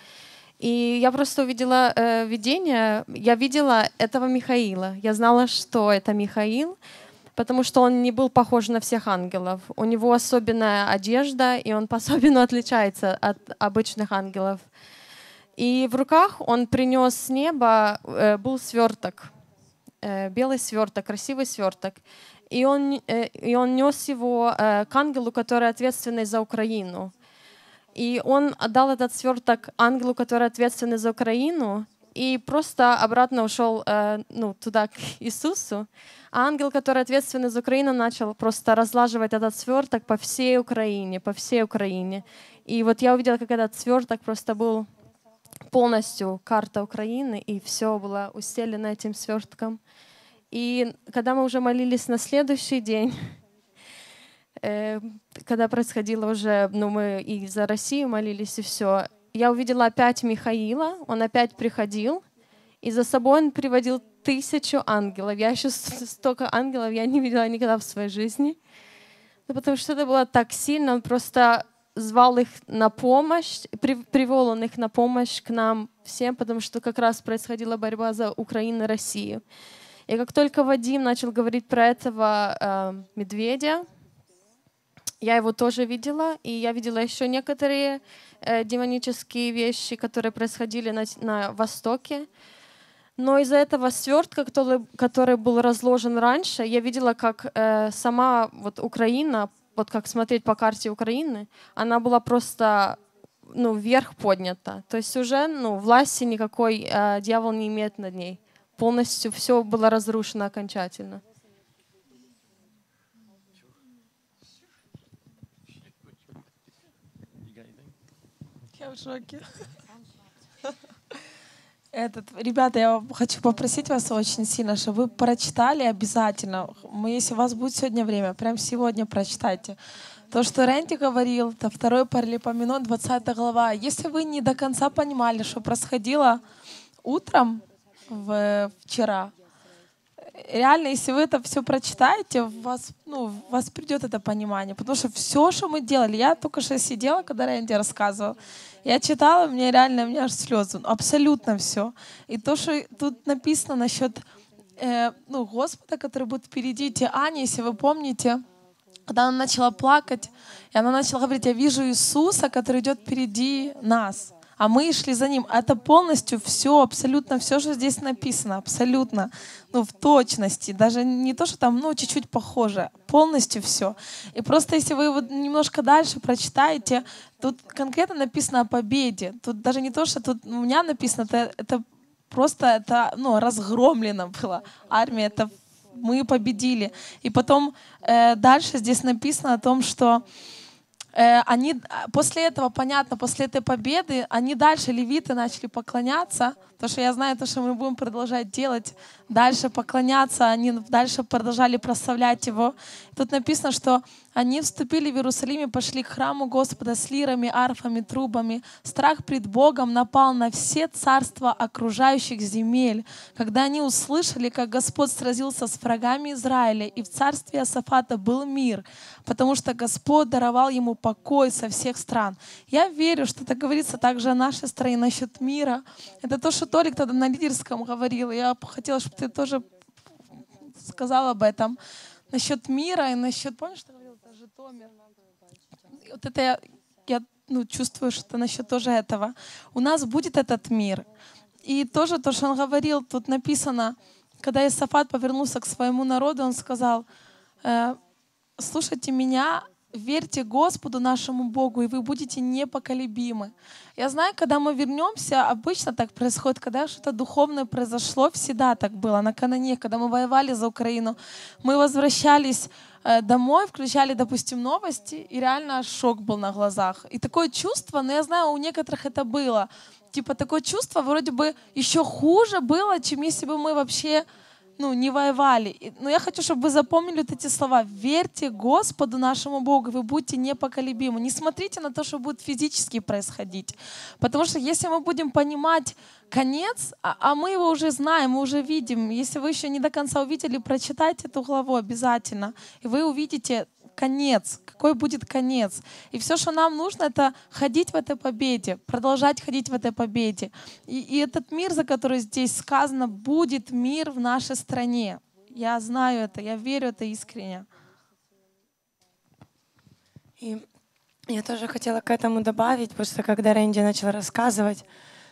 И я просто увидела видение, я видела этого Михаила. Я знала, что это Михаил, потому что он не был похож на всех ангелов. У него особенная одежда, и он по-особенному отличается от обычных ангелов. И в руках он принес с неба, был сверток, белый сверток, красивый сверток. И он нес его к ангелу, который ответственный за Украину. И он отдал этот сверток ангелу, который ответственный за Украину, и просто обратно ушел туда, к Иисусу. А ангел, который ответственный за Украину, начал просто разлаживать этот сверток по всей Украине, по всей Украине. И вот я увидела, как этот сверток просто был полностью карта Украины, и все было устелено этим свертком. И когда мы уже молились на следующий день, когда происходило уже, мы и за Россию молились, и все, я увидела опять Михаила, он опять приходил, и за собой он приводил 1000 ангелов. Я еще столько ангелов я не видела никогда в своей жизни. Потому что это было так сильно, он просто звал их на помощь, привел он их на помощь к нам всем, потому что как раз происходила борьба за Украину и Россию. И как только Вадим начал говорить про этого медведя, я его тоже видела, и я видела еще некоторые демонические вещи, которые происходили на Востоке. Но из-за этого свертка, который был разложен раньше, я видела, как сама вот Украина, вот как смотреть по карте Украины, она была просто вверх поднята. То есть уже власти никакой дьявол не имеет над ней. Полностью все было разрушено окончательно. Я в шоке. Ребята, я хочу попросить вас очень сильно, чтобы вы прочитали обязательно. Если у вас будет сегодня время, прямо сегодня прочитайте. То, что Рэнди говорил, это 2 Паралипоменон, 20 глава. Если вы не до конца понимали, что происходило утром вчера, реально, если вы это все прочитаете, у вас придет это понимание. Потому что все, что мы делали, я только что сидела, когда Рэнди рассказывал, я читала, у меня аж слезы. Абсолютно все. И то, что тут написано насчет Господа, который будет впереди. Аня, если вы помните, когда она начала плакать, и она начала говорить: я вижу Иисуса, который идет впереди нас. А мы шли за Ним. Это полностью все, абсолютно все, что здесь написано, абсолютно, в точности. Даже не то, что там, чуть-чуть похоже, полностью все. И просто если вы вот немножко дальше прочитаете, тут конкретно написано о победе. Тут даже не то, что тут у меня написано, это просто разгромлено было. Армия, это мы победили. И потом дальше здесь написано о том, что они после этого, понятно, после этой победы, они дальше, левиты, начали поклоняться, потому что я знаю, то, что мы будем продолжать делать, дальше поклоняться, они дальше продолжали прославлять Его. Тут написано, что они вступили в Иерусалиме, пошли к храму Господа с лирами, арфами, трубами. Страх пред Богом напал на все царства окружающих земель, когда они услышали, как Господь сразился с врагами Израиля, и в царстве Иосафата был мир, потому что Господь даровал ему покой со всех стран. Я верю, что это говорится также о нашей стране насчет мира. Это то, что Толик тогда на лидерском говорил. Я хотела, чтобы ты тоже сказал об этом. Насчет мира и насчет... Помнишь, что говорил? Это Житомир. Вот это я чувствую, что это насчет тоже этого. У нас будет этот мир. И тоже то, что он говорил, тут написано, когда Иосафат повернулся к своему народу, он сказал: слушайте меня, верьте Господу нашему Богу, и вы будете непоколебимы. Я знаю, когда мы вернемся, обычно так происходит, когда что-то духовное произошло, всегда так было. На Канане, когда мы воевали за Украину, мы возвращались домой, включали, допустим, новости, и реально шок был на глазах. И такое чувство, но я знаю, у некоторых это было, типа такое чувство вроде бы еще хуже было, чем если бы мы вообще не воевали. Но я хочу, чтобы вы запомнили вот эти слова. Верьте Господу нашему Богу, вы будете непоколебимы. Не смотрите на то, что будет физически происходить. Потому что если мы будем понимать конец, а мы его уже знаем, мы уже видим. Если вы еще не до конца увидели, прочитайте эту главу обязательно. И вы увидите конец, какой будет конец. И все, что нам нужно, это ходить в этой победе, продолжать ходить в этой победе. И этот мир, за который здесь сказано, будет мир в нашей стране. Я знаю это, я верю это искренне. И я тоже хотела к этому добавить, потому что когда Рэнди начал рассказывать,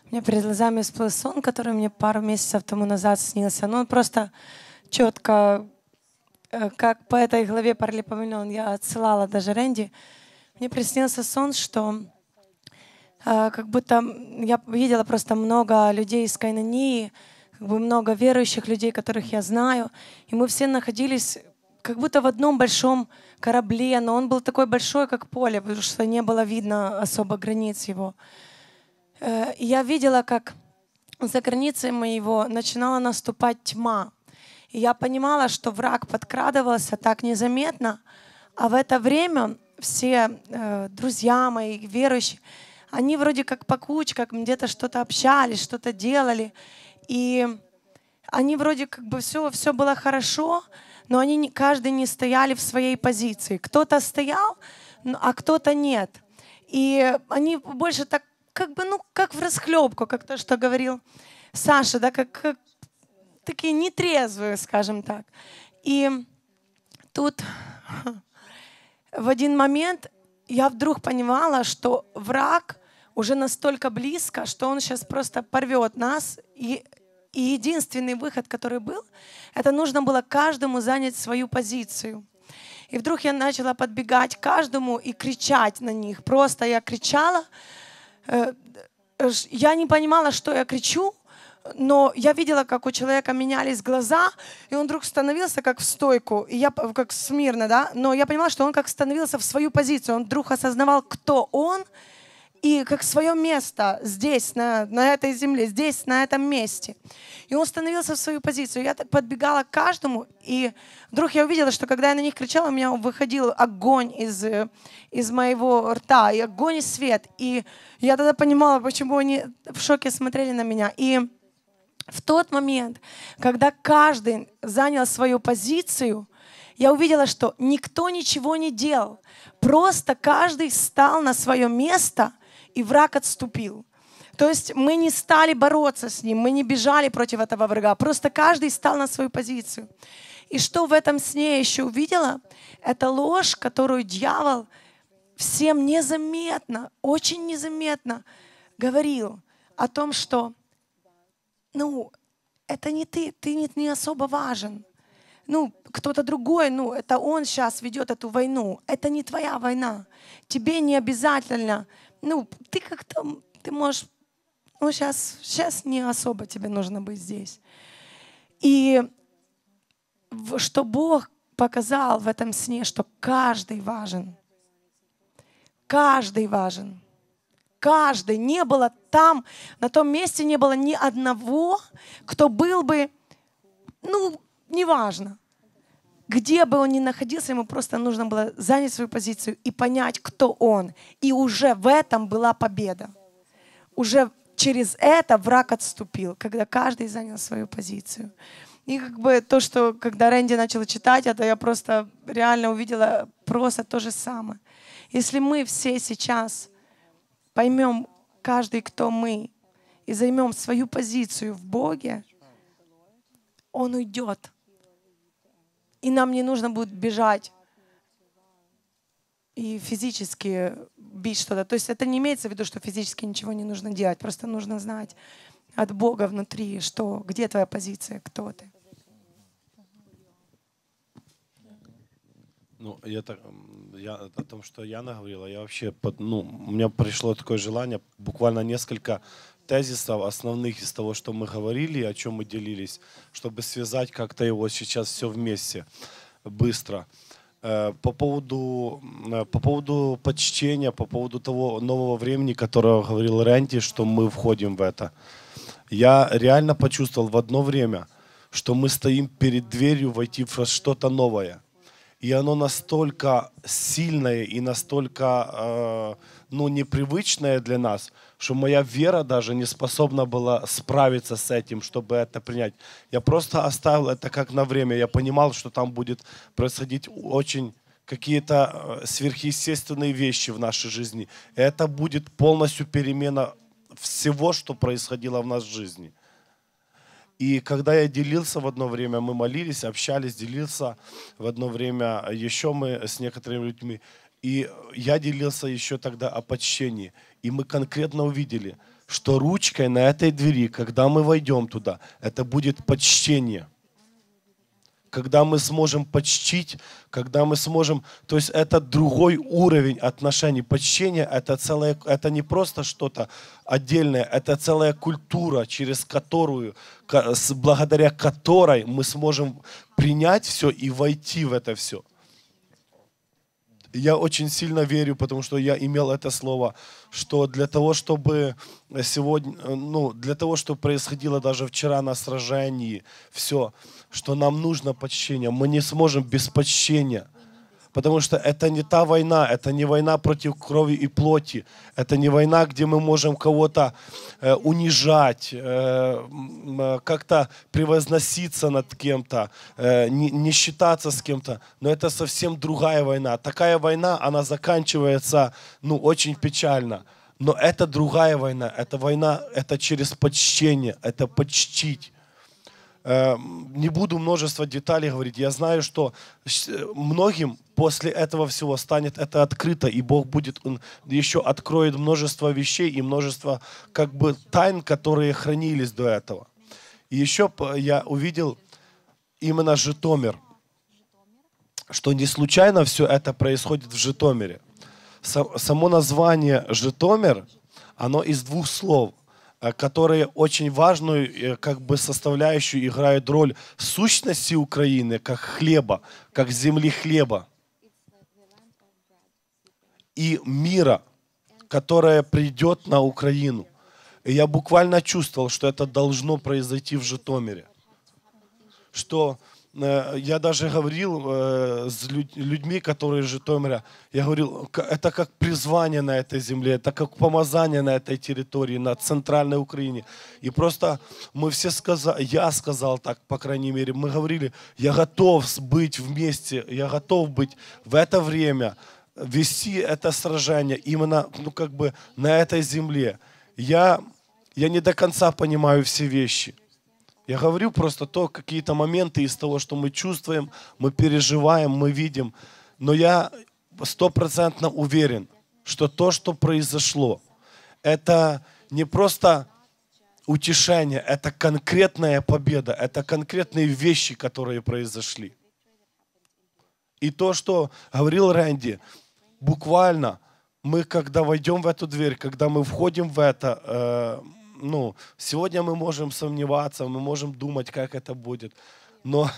у меня перед глазами всплыл сон, который мне пару месяцев тому назад снился. Он просто четко, как по этой главе Паралипоменон я отсылала даже Рэнди, мне приснился сон, что как будто я видела просто много людей из Кайнании, много верующих людей, которых я знаю, и мы все находились как будто в одном большом корабле, но он был такой большой, как поле, потому что не было видно особо границ его. И я видела, как за границей моего начинала наступать тьма. И я понимала, что враг подкрадывался так незаметно, а в это время все друзья мои, верующие, они вроде как по кучкам где-то что-то общались, что-то делали. И они вроде как бы все было хорошо, но они каждый не стояли в своей позиции. Кто-то стоял, а кто-то нет. И они больше так как бы, как в расхлебку, как то, что говорил Саша, да, как такие нетрезвые, скажем так. И тут в один момент я вдруг понимала, что враг уже настолько близко, что он сейчас просто порвет нас, и И единственный выход, который был, это нужно было каждому занять свою позицию. И вдруг я начала подбегать к каждому и кричать на них. Просто я кричала. Я не понимала, что я кричу, но я видела, как у человека менялись глаза, и он вдруг становился как в стойку, и я как смирно, да, но я понимала, что он как становился в свою позицию, он вдруг осознавал, кто он, и как свое место здесь, на этой земле, здесь, на этом месте. И он становился в свою позицию. Я так подбегала к каждому, и вдруг я увидела, что когда я на них кричала, у меня выходил огонь из моего рта, и огонь и свет. И я тогда понимала, почему они в шоке смотрели на меня. И в тот момент, когда каждый занял свою позицию, я увидела, что никто ничего не делал. Просто каждый встал на свое место, и враг отступил. То есть мы не стали бороться с ним, мы не бежали против этого врага, просто каждый стал на свою позицию. И что в этом сне я еще увидела? Это ложь, которую дьявол всем незаметно, очень незаметно говорил о том, что это не ты не особо важен. Кто-то другой, это он сейчас ведет эту войну. Это не твоя война. Тебе не обязательно, ты как-то, ты можешь, сейчас не особо тебе нужно быть здесь. И что Бог показал в этом сне, что каждый важен. Каждый важен. Каждый. Не было там, на том месте не было ни одного, кто был бы, неважно. Где бы он ни находился, ему просто нужно было занять свою позицию и понять, кто он. И уже в этом была победа. Уже через это враг отступил, когда каждый занял свою позицию. И то, что когда Рэнди начала читать это, я просто реально увидела просто то же самое. Если мы все сейчас поймем каждый, кто мы, и займем свою позицию в Боге, Он уйдет. И нам не нужно будет бежать и физически бить что-то. То есть это не имеется в виду, что физически ничего не нужно делать. Просто нужно знать от Бога внутри, где твоя позиция, кто ты. Я о том, что Яна говорила, я вообще, у меня пришло такое желание, буквально несколько тезисов основных из того, что мы говорили, о чем мы делились, чтобы связать как-то его сейчас все вместе, быстро. По поводу почтения, по поводу того нового времени, которое говорил Рэнди, что мы входим в это. Я реально почувствовал в одно время, что мы стоим перед дверью войти в что-то новое. И оно настолько сильное и настолько непривычное для нас, что моя вера даже не способна была справиться с этим, чтобы это принять. Я просто оставил это как на время. Я понимал, что там будет происходить очень какие-то сверхъестественные вещи в нашей жизни. И это будет полностью перемена всего, что происходило в нашей жизни. И когда я делился в одно время, мы молились, общались, делился в одно время еще мы с некоторыми людьми. И я делился еще тогда о почтении. И мы конкретно увидели, что ручкой на этой двери, когда мы войдем туда, это будет почтение. Когда мы сможем почтить, когда мы сможем... То есть это другой уровень отношений. Почтение это не просто что-то отдельное, это целая культура, через которую, благодаря которой мы сможем принять все и войти в это все. Я очень сильно верю, потому что я имел это слово, что для того, чтобы сегодня, для того, чтобы происходило даже вчера на сражении, все, что нам нужно почтение, мы не сможем без почтения. Потому что это не та война, это не война против крови и плоти, это не война, где мы можем кого-то унижать, как-то превозноситься над кем-то, не считаться с кем-то. Но это совсем другая война. Такая война, она заканчивается, очень печально. Но это другая война. Это война, это через почтение, это почтить. Не буду множество деталей говорить. Я знаю, что многим после этого всего станет это открыто, и Бог Он еще откроет множество вещей и множество тайн, которые хранились до этого. И еще я увидел именно Житомир, что не случайно все это происходит в Житомире. Само название Житомир, оно из двух слов, которые очень важную как бы составляющую играют роль сущности Украины, как хлеба, как земли хлеба, и мира, которое придет на Украину. И я буквально чувствовал, что это должно произойти в Житомире. Что я даже говорил с людьми, которые из Житомира, я говорил, это как призвание на этой земле, это как помазание на этой территории, на центральной Украине. И просто мы все сказали, я сказал так, по крайней мере, мы говорили, я готов быть вместе, я готов быть в это время, вести это сражение именно, ну, как бы на этой земле. Я не до конца понимаю все вещи. Я говорю просто какие-то моменты из того, что мы чувствуем, мы переживаем, мы видим. Но я 100% уверен, что то, что произошло, это не просто утешение, это конкретная победа, это конкретные вещи, которые произошли. И то, что говорил Рэнди, буквально мы, когда войдем в эту дверь, когда мы входим в это, сегодня мы можем сомневаться, мы можем думать, как это будет. Но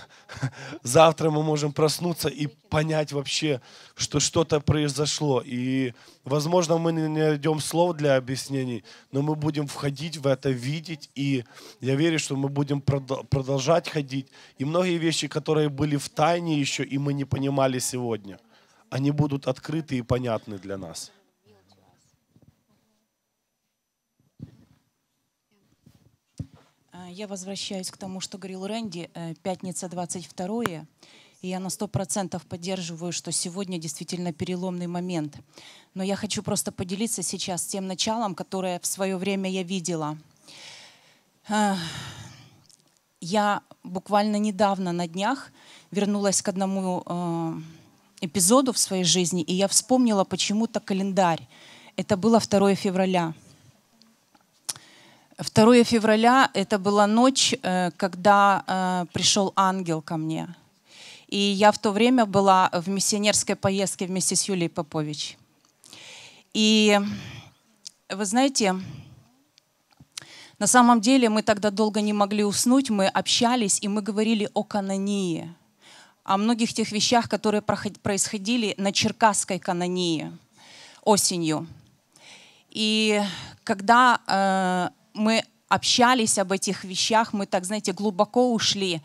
завтра мы можем проснуться и понять вообще, что что-то произошло. И, возможно, мы не найдем слов для объяснений, но мы будем входить в это, видеть. И я верю, что мы будем продолжать ходить. И многие вещи, которые были в тайне еще, и мы не понимали сегодня, они будут открыты и понятны для нас. Я возвращаюсь к тому, что говорил Рэнди, пятница 22-е, и я на 100% поддерживаю, что сегодня действительно переломный момент. Но я хочу просто поделиться сейчас тем началом, которое в свое время я видела. Я буквально недавно на днях вернулась к одному эпизоду в своей жизни, и я вспомнила почему-то календарь. Это было 2 февраля. 2 февраля — это была ночь, когда пришел ангел ко мне. И я в то время была в миссионерской поездке вместе с Юлией Попович. И вы знаете, на самом деле мы тогда долго не могли уснуть, мы общались, и мы говорили о Канании, о многих тех вещах, которые происходили на Черкасской Канании осенью. И когда мы общались об этих вещах, мы так, знаете, глубоко ушли.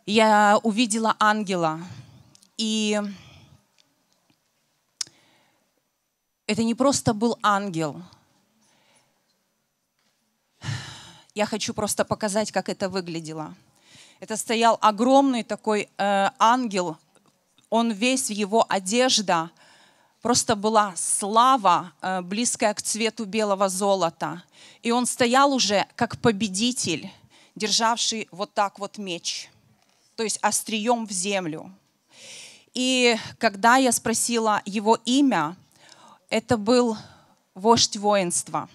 Я увидела ангела, и это не просто был ангел. Я хочу просто показать, как это выглядело. Это стоял огромный такой ангел, он весь, его одежда, просто была слава, близкая к цвету белого золота. И он стоял уже как победитель, державший вот так вот меч, то есть острием в землю. И когда я спросила его имя, это был вождь воинства.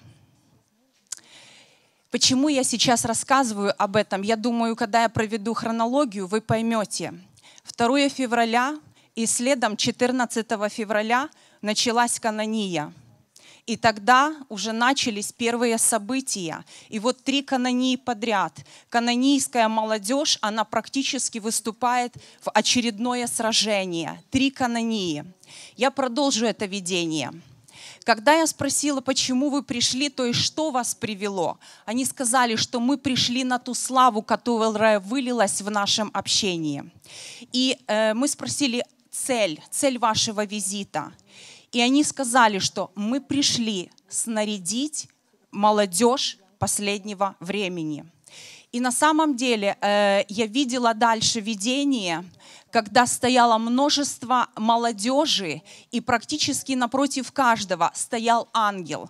Почему я сейчас рассказываю об этом? Я думаю, когда я проведу хронологию, вы поймете. 2 февраля и следом 14 февраля началась Канания. И тогда уже начались первые события. И вот 3 Канании подряд. Кананийская молодежь, она практически выступает в очередное сражение. 3 Канании. Я продолжу это видение. Когда я спросила, почему вы пришли, то есть что вас привело, они сказали, что мы пришли на ту славу, которая вылилась в нашем общении. И мы спросили цель вашего визита. И они сказали, что мы пришли снарядить молодежь последнего времени. И на самом деле я видела дальше видение, когда стояло множество молодежи, и практически напротив каждого стоял ангел.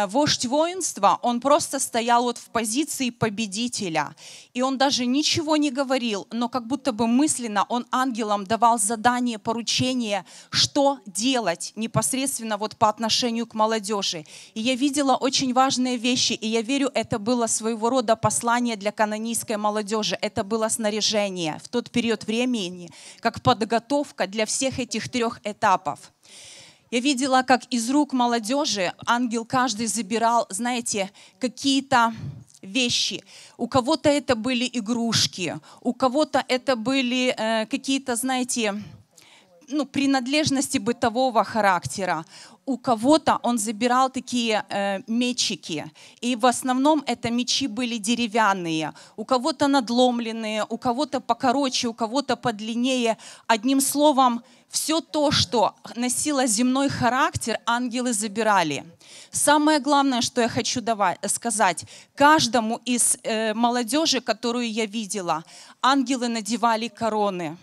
Вождь воинства, он просто стоял вот в позиции победителя, и он даже ничего не говорил, но как будто бы мысленно он ангелам давал задание, поручение, что делать непосредственно вот по отношению к молодежи. И я видела очень важные вещи, и я верю, это было своего рода послание для канонийской молодежи, это было снаряжение в тот период времени, как подготовка для всех этих 3 этапов. Я видела, как из рук молодежи ангел каждый забирал, знаете, какие-то вещи. У кого-то это были игрушки, у кого-то это были какие-то, знаете, принадлежности бытового характера. У кого-то он забирал такие мечики, и в основном это мечи были деревянные, у кого-то надломленные, у кого-то покороче, у кого-то подлиннее. Одним словом, все то, что носило земной характер, ангелы забирали. Самое главное, что я хочу сказать, каждому из молодежи, которую я видела, ангелы надевали короны.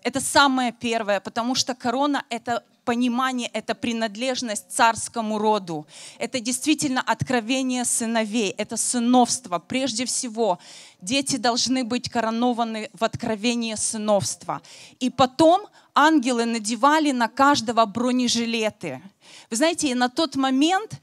Это самое первое, потому что корона — это понимание, это принадлежность царскому роду. Это действительно откровение сыновей, это сыновство. Прежде всего, дети должны быть коронованы в откровении сыновства. И потом ангелы надевали на каждого бронежилеты. Вы знаете, на тот момент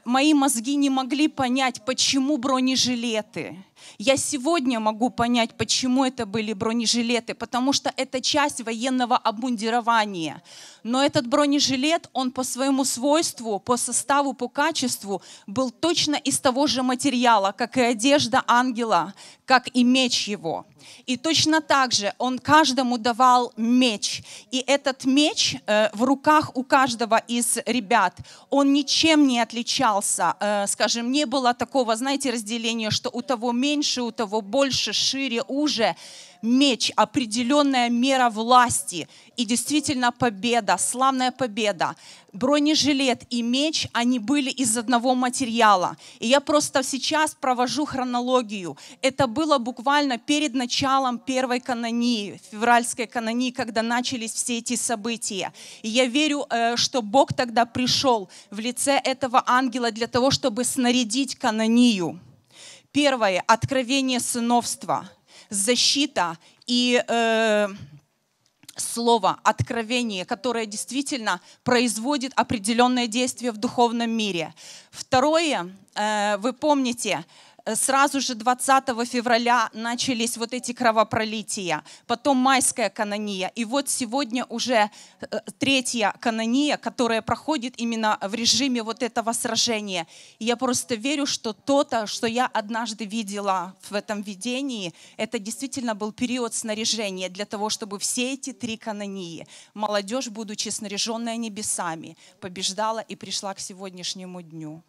мои мозги не могли понять, почему бронежилеты. Я сегодня могу понять, почему это были бронежилеты, потому что это часть военного обмундирования. Но этот бронежилет, он по своему свойству, по составу, по качеству был точно из того же материала, как и одежда ангела, как и меч его. И точно так же он каждому давал меч. И этот меч в руках у каждого из ребят, он ничем не отличался. Скажем, не было такого, знаете, разделения, что у того меньше, у того больше, шире, уже. Меч, определенная мера власти и действительно победа, славная победа. Бронежилет и меч, они были из одного материала. И я просто сейчас провожу хронологию. Это было буквально перед началом первой канонии, февральской канонии, когда начались все эти события. И я верю, что Бог тогда пришел в лице этого ангела для того, чтобы снарядить канонию. Первое — откровение сыновства. Защита и слово, откровение, которое действительно производит определенное действие в духовном мире. Второе, вы помните, сразу же 20 февраля начались вот эти кровопролития, потом майская канония, и вот сегодня уже 3-я канония, которая проходит именно в режиме вот этого сражения. И я просто верю, что то, что я однажды видела в этом видении, это действительно был период снаряжения для того, чтобы все эти 3 канонии, молодежь, будучи снаряженная небесами, побеждала и пришла к сегодняшнему дню.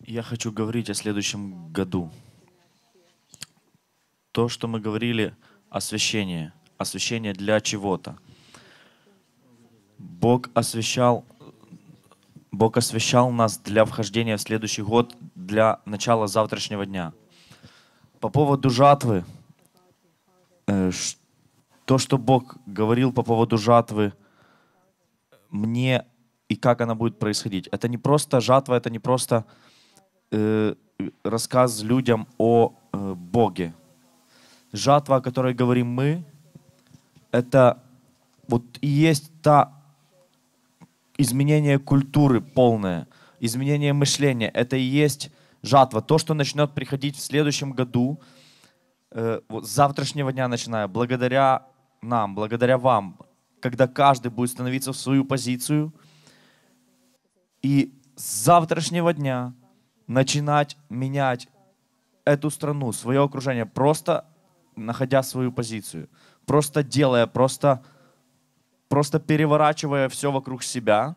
Я хочу говорить о следующем году. То, что мы говорили, освящение. Освящение для чего-то. Бог освящал нас для вхождения в следующий год, для начала завтрашнего дня. По поводу жатвы, то, что Бог говорил по поводу жатвы мне и как она будет происходить. Это не просто жатва, это не просто рассказ людям о Боге. Жатва, о которой говорим мы, это вот и есть та изменение культуры полное, изменение мышления. Это и есть жатва. То, что начнет приходить в следующем году, вот с завтрашнего дня начиная, благодаря нам, благодаря вам, когда каждый будет становиться в свою позицию, и с завтрашнего дня начинать менять эту страну, свое окружение, просто находя свою позицию, просто делая, просто переворачивая все вокруг себя,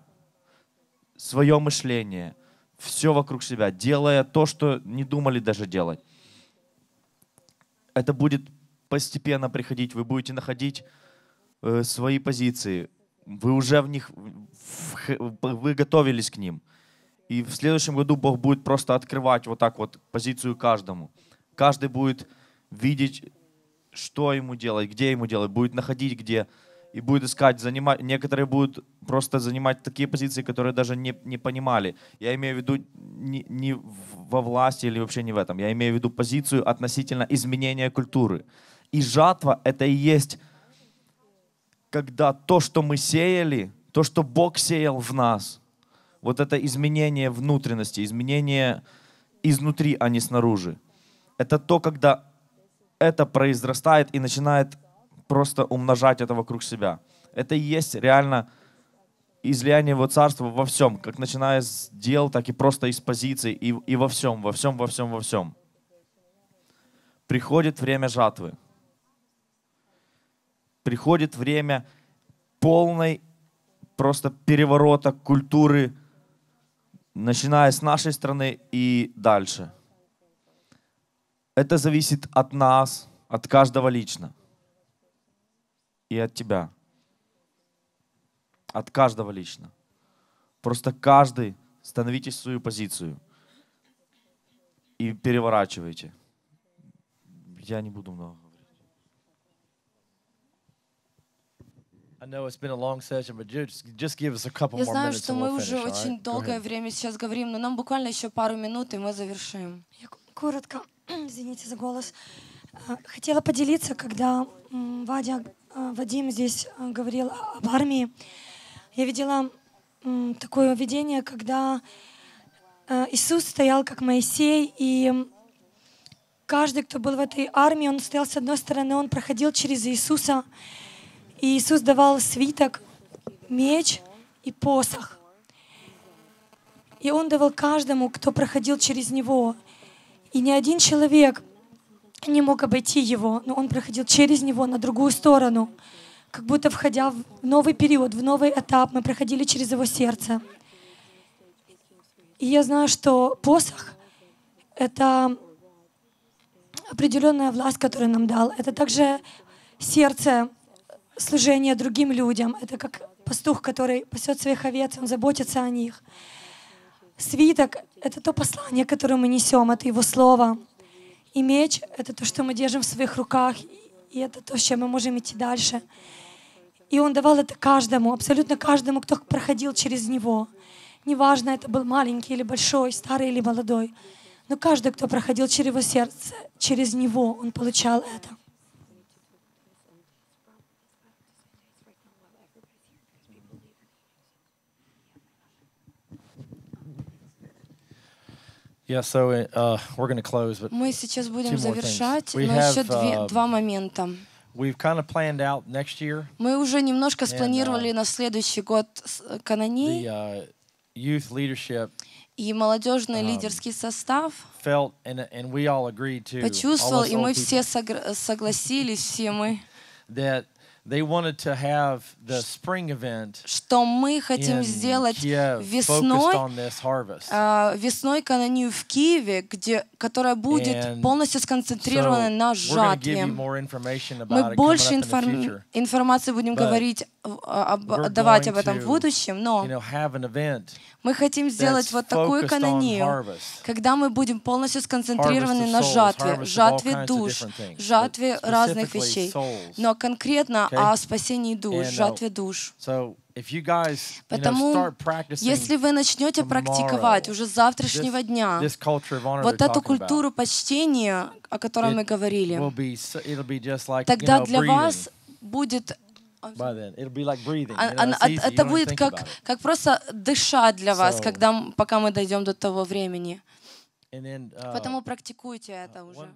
свое мышление, все вокруг себя, делая то, что не думали даже делать. Это будет постепенно приходить, вы будете находить свои позиции, вы уже в них, вы готовились к ним. И в следующем году Бог будет просто открывать вот так вот позицию каждому. Каждый будет видеть, что ему делать, где ему делать, будет находить где, и будет искать, занимать. Некоторые будут просто занимать такие позиции, которые даже не понимали. Я имею в виду не во власти или вообще не в этом. Я имею в виду позицию относительно изменения культуры. И жатва — это и есть, когда то, что мы сеяли, то, что Бог сеял в нас, вот это изменение внутренности, изменение изнутри, а не снаружи. Это то, когда это произрастает и начинает просто умножать это вокруг себя. Это и есть реально излияние Его Царства во всем, как начиная с дел, так и просто из позиций, и во всем, во всем, во всем, во всем. Приходит время жатвы. Приходит время полной просто переворота культуры, начиная с нашей страны и дальше. Это зависит от нас, от каждого лично. И от тебя. От каждого лично. Просто каждый становитесь в свою позицию. И переворачивайте. Я не буду много говорить. Я знаю, что мы уже очень долгое время сейчас говорим, но нам буквально еще пару минут, и мы завершим. Я коротко, извините за голос, хотела поделиться, когда Вадим здесь говорил об армии. Я видела такое видение, когда Иисус стоял как Моисей, и каждый, кто был в этой армии, он стоял с одной стороны, он проходил через Иисуса, и Иисус давал свиток, меч и посох. И Он давал каждому, кто проходил через Него. И ни один человек не мог обойти Его, но Он проходил через Него на другую сторону. Как будто входя в новый период, в новый этап, мы проходили через Его сердце. И я знаю, что посох — это определенная власть, которую нам дал. Это также сердце, служение другим людям. Это как пастух, который пасет своих овец, он заботится о них. Свиток — это то послание, которое мы несем, это Его Слово. И меч — это то, что мы держим в своих руках, и это то, с чем мы можем идти дальше. И Он давал это каждому, абсолютно каждому, кто проходил через Него. Неважно, это был маленький или большой, старый или молодой. Но каждый, кто проходил через Его сердце, через Него, он получал это. Мы сейчас будем завершать, но еще два момента. Мы уже немножко спланировали на следующий год Каноней, и молодежный лидерский состав почувствовал, и мы все согласились, все мы, что мы хотим сделать весной Канонию в Киеве, которая будет полностью сконцентрирована на жатве. Мы больше информации будем давать об этом в будущем, но мы хотим сделать вот такую Канонию, когда мы будем полностью сконцентрированы на жатве душ, жатве разных вещей, но конкретно о спасении душ, жатве душ. Поэтому, если вы начнете практиковать уже с завтрашнего дня вот эту культуру почтения, о которой мы говорили, тогда для вас будет... Это будет как просто дышать для вас, пока мы дойдем до того времени. Поэтому практикуйте это уже.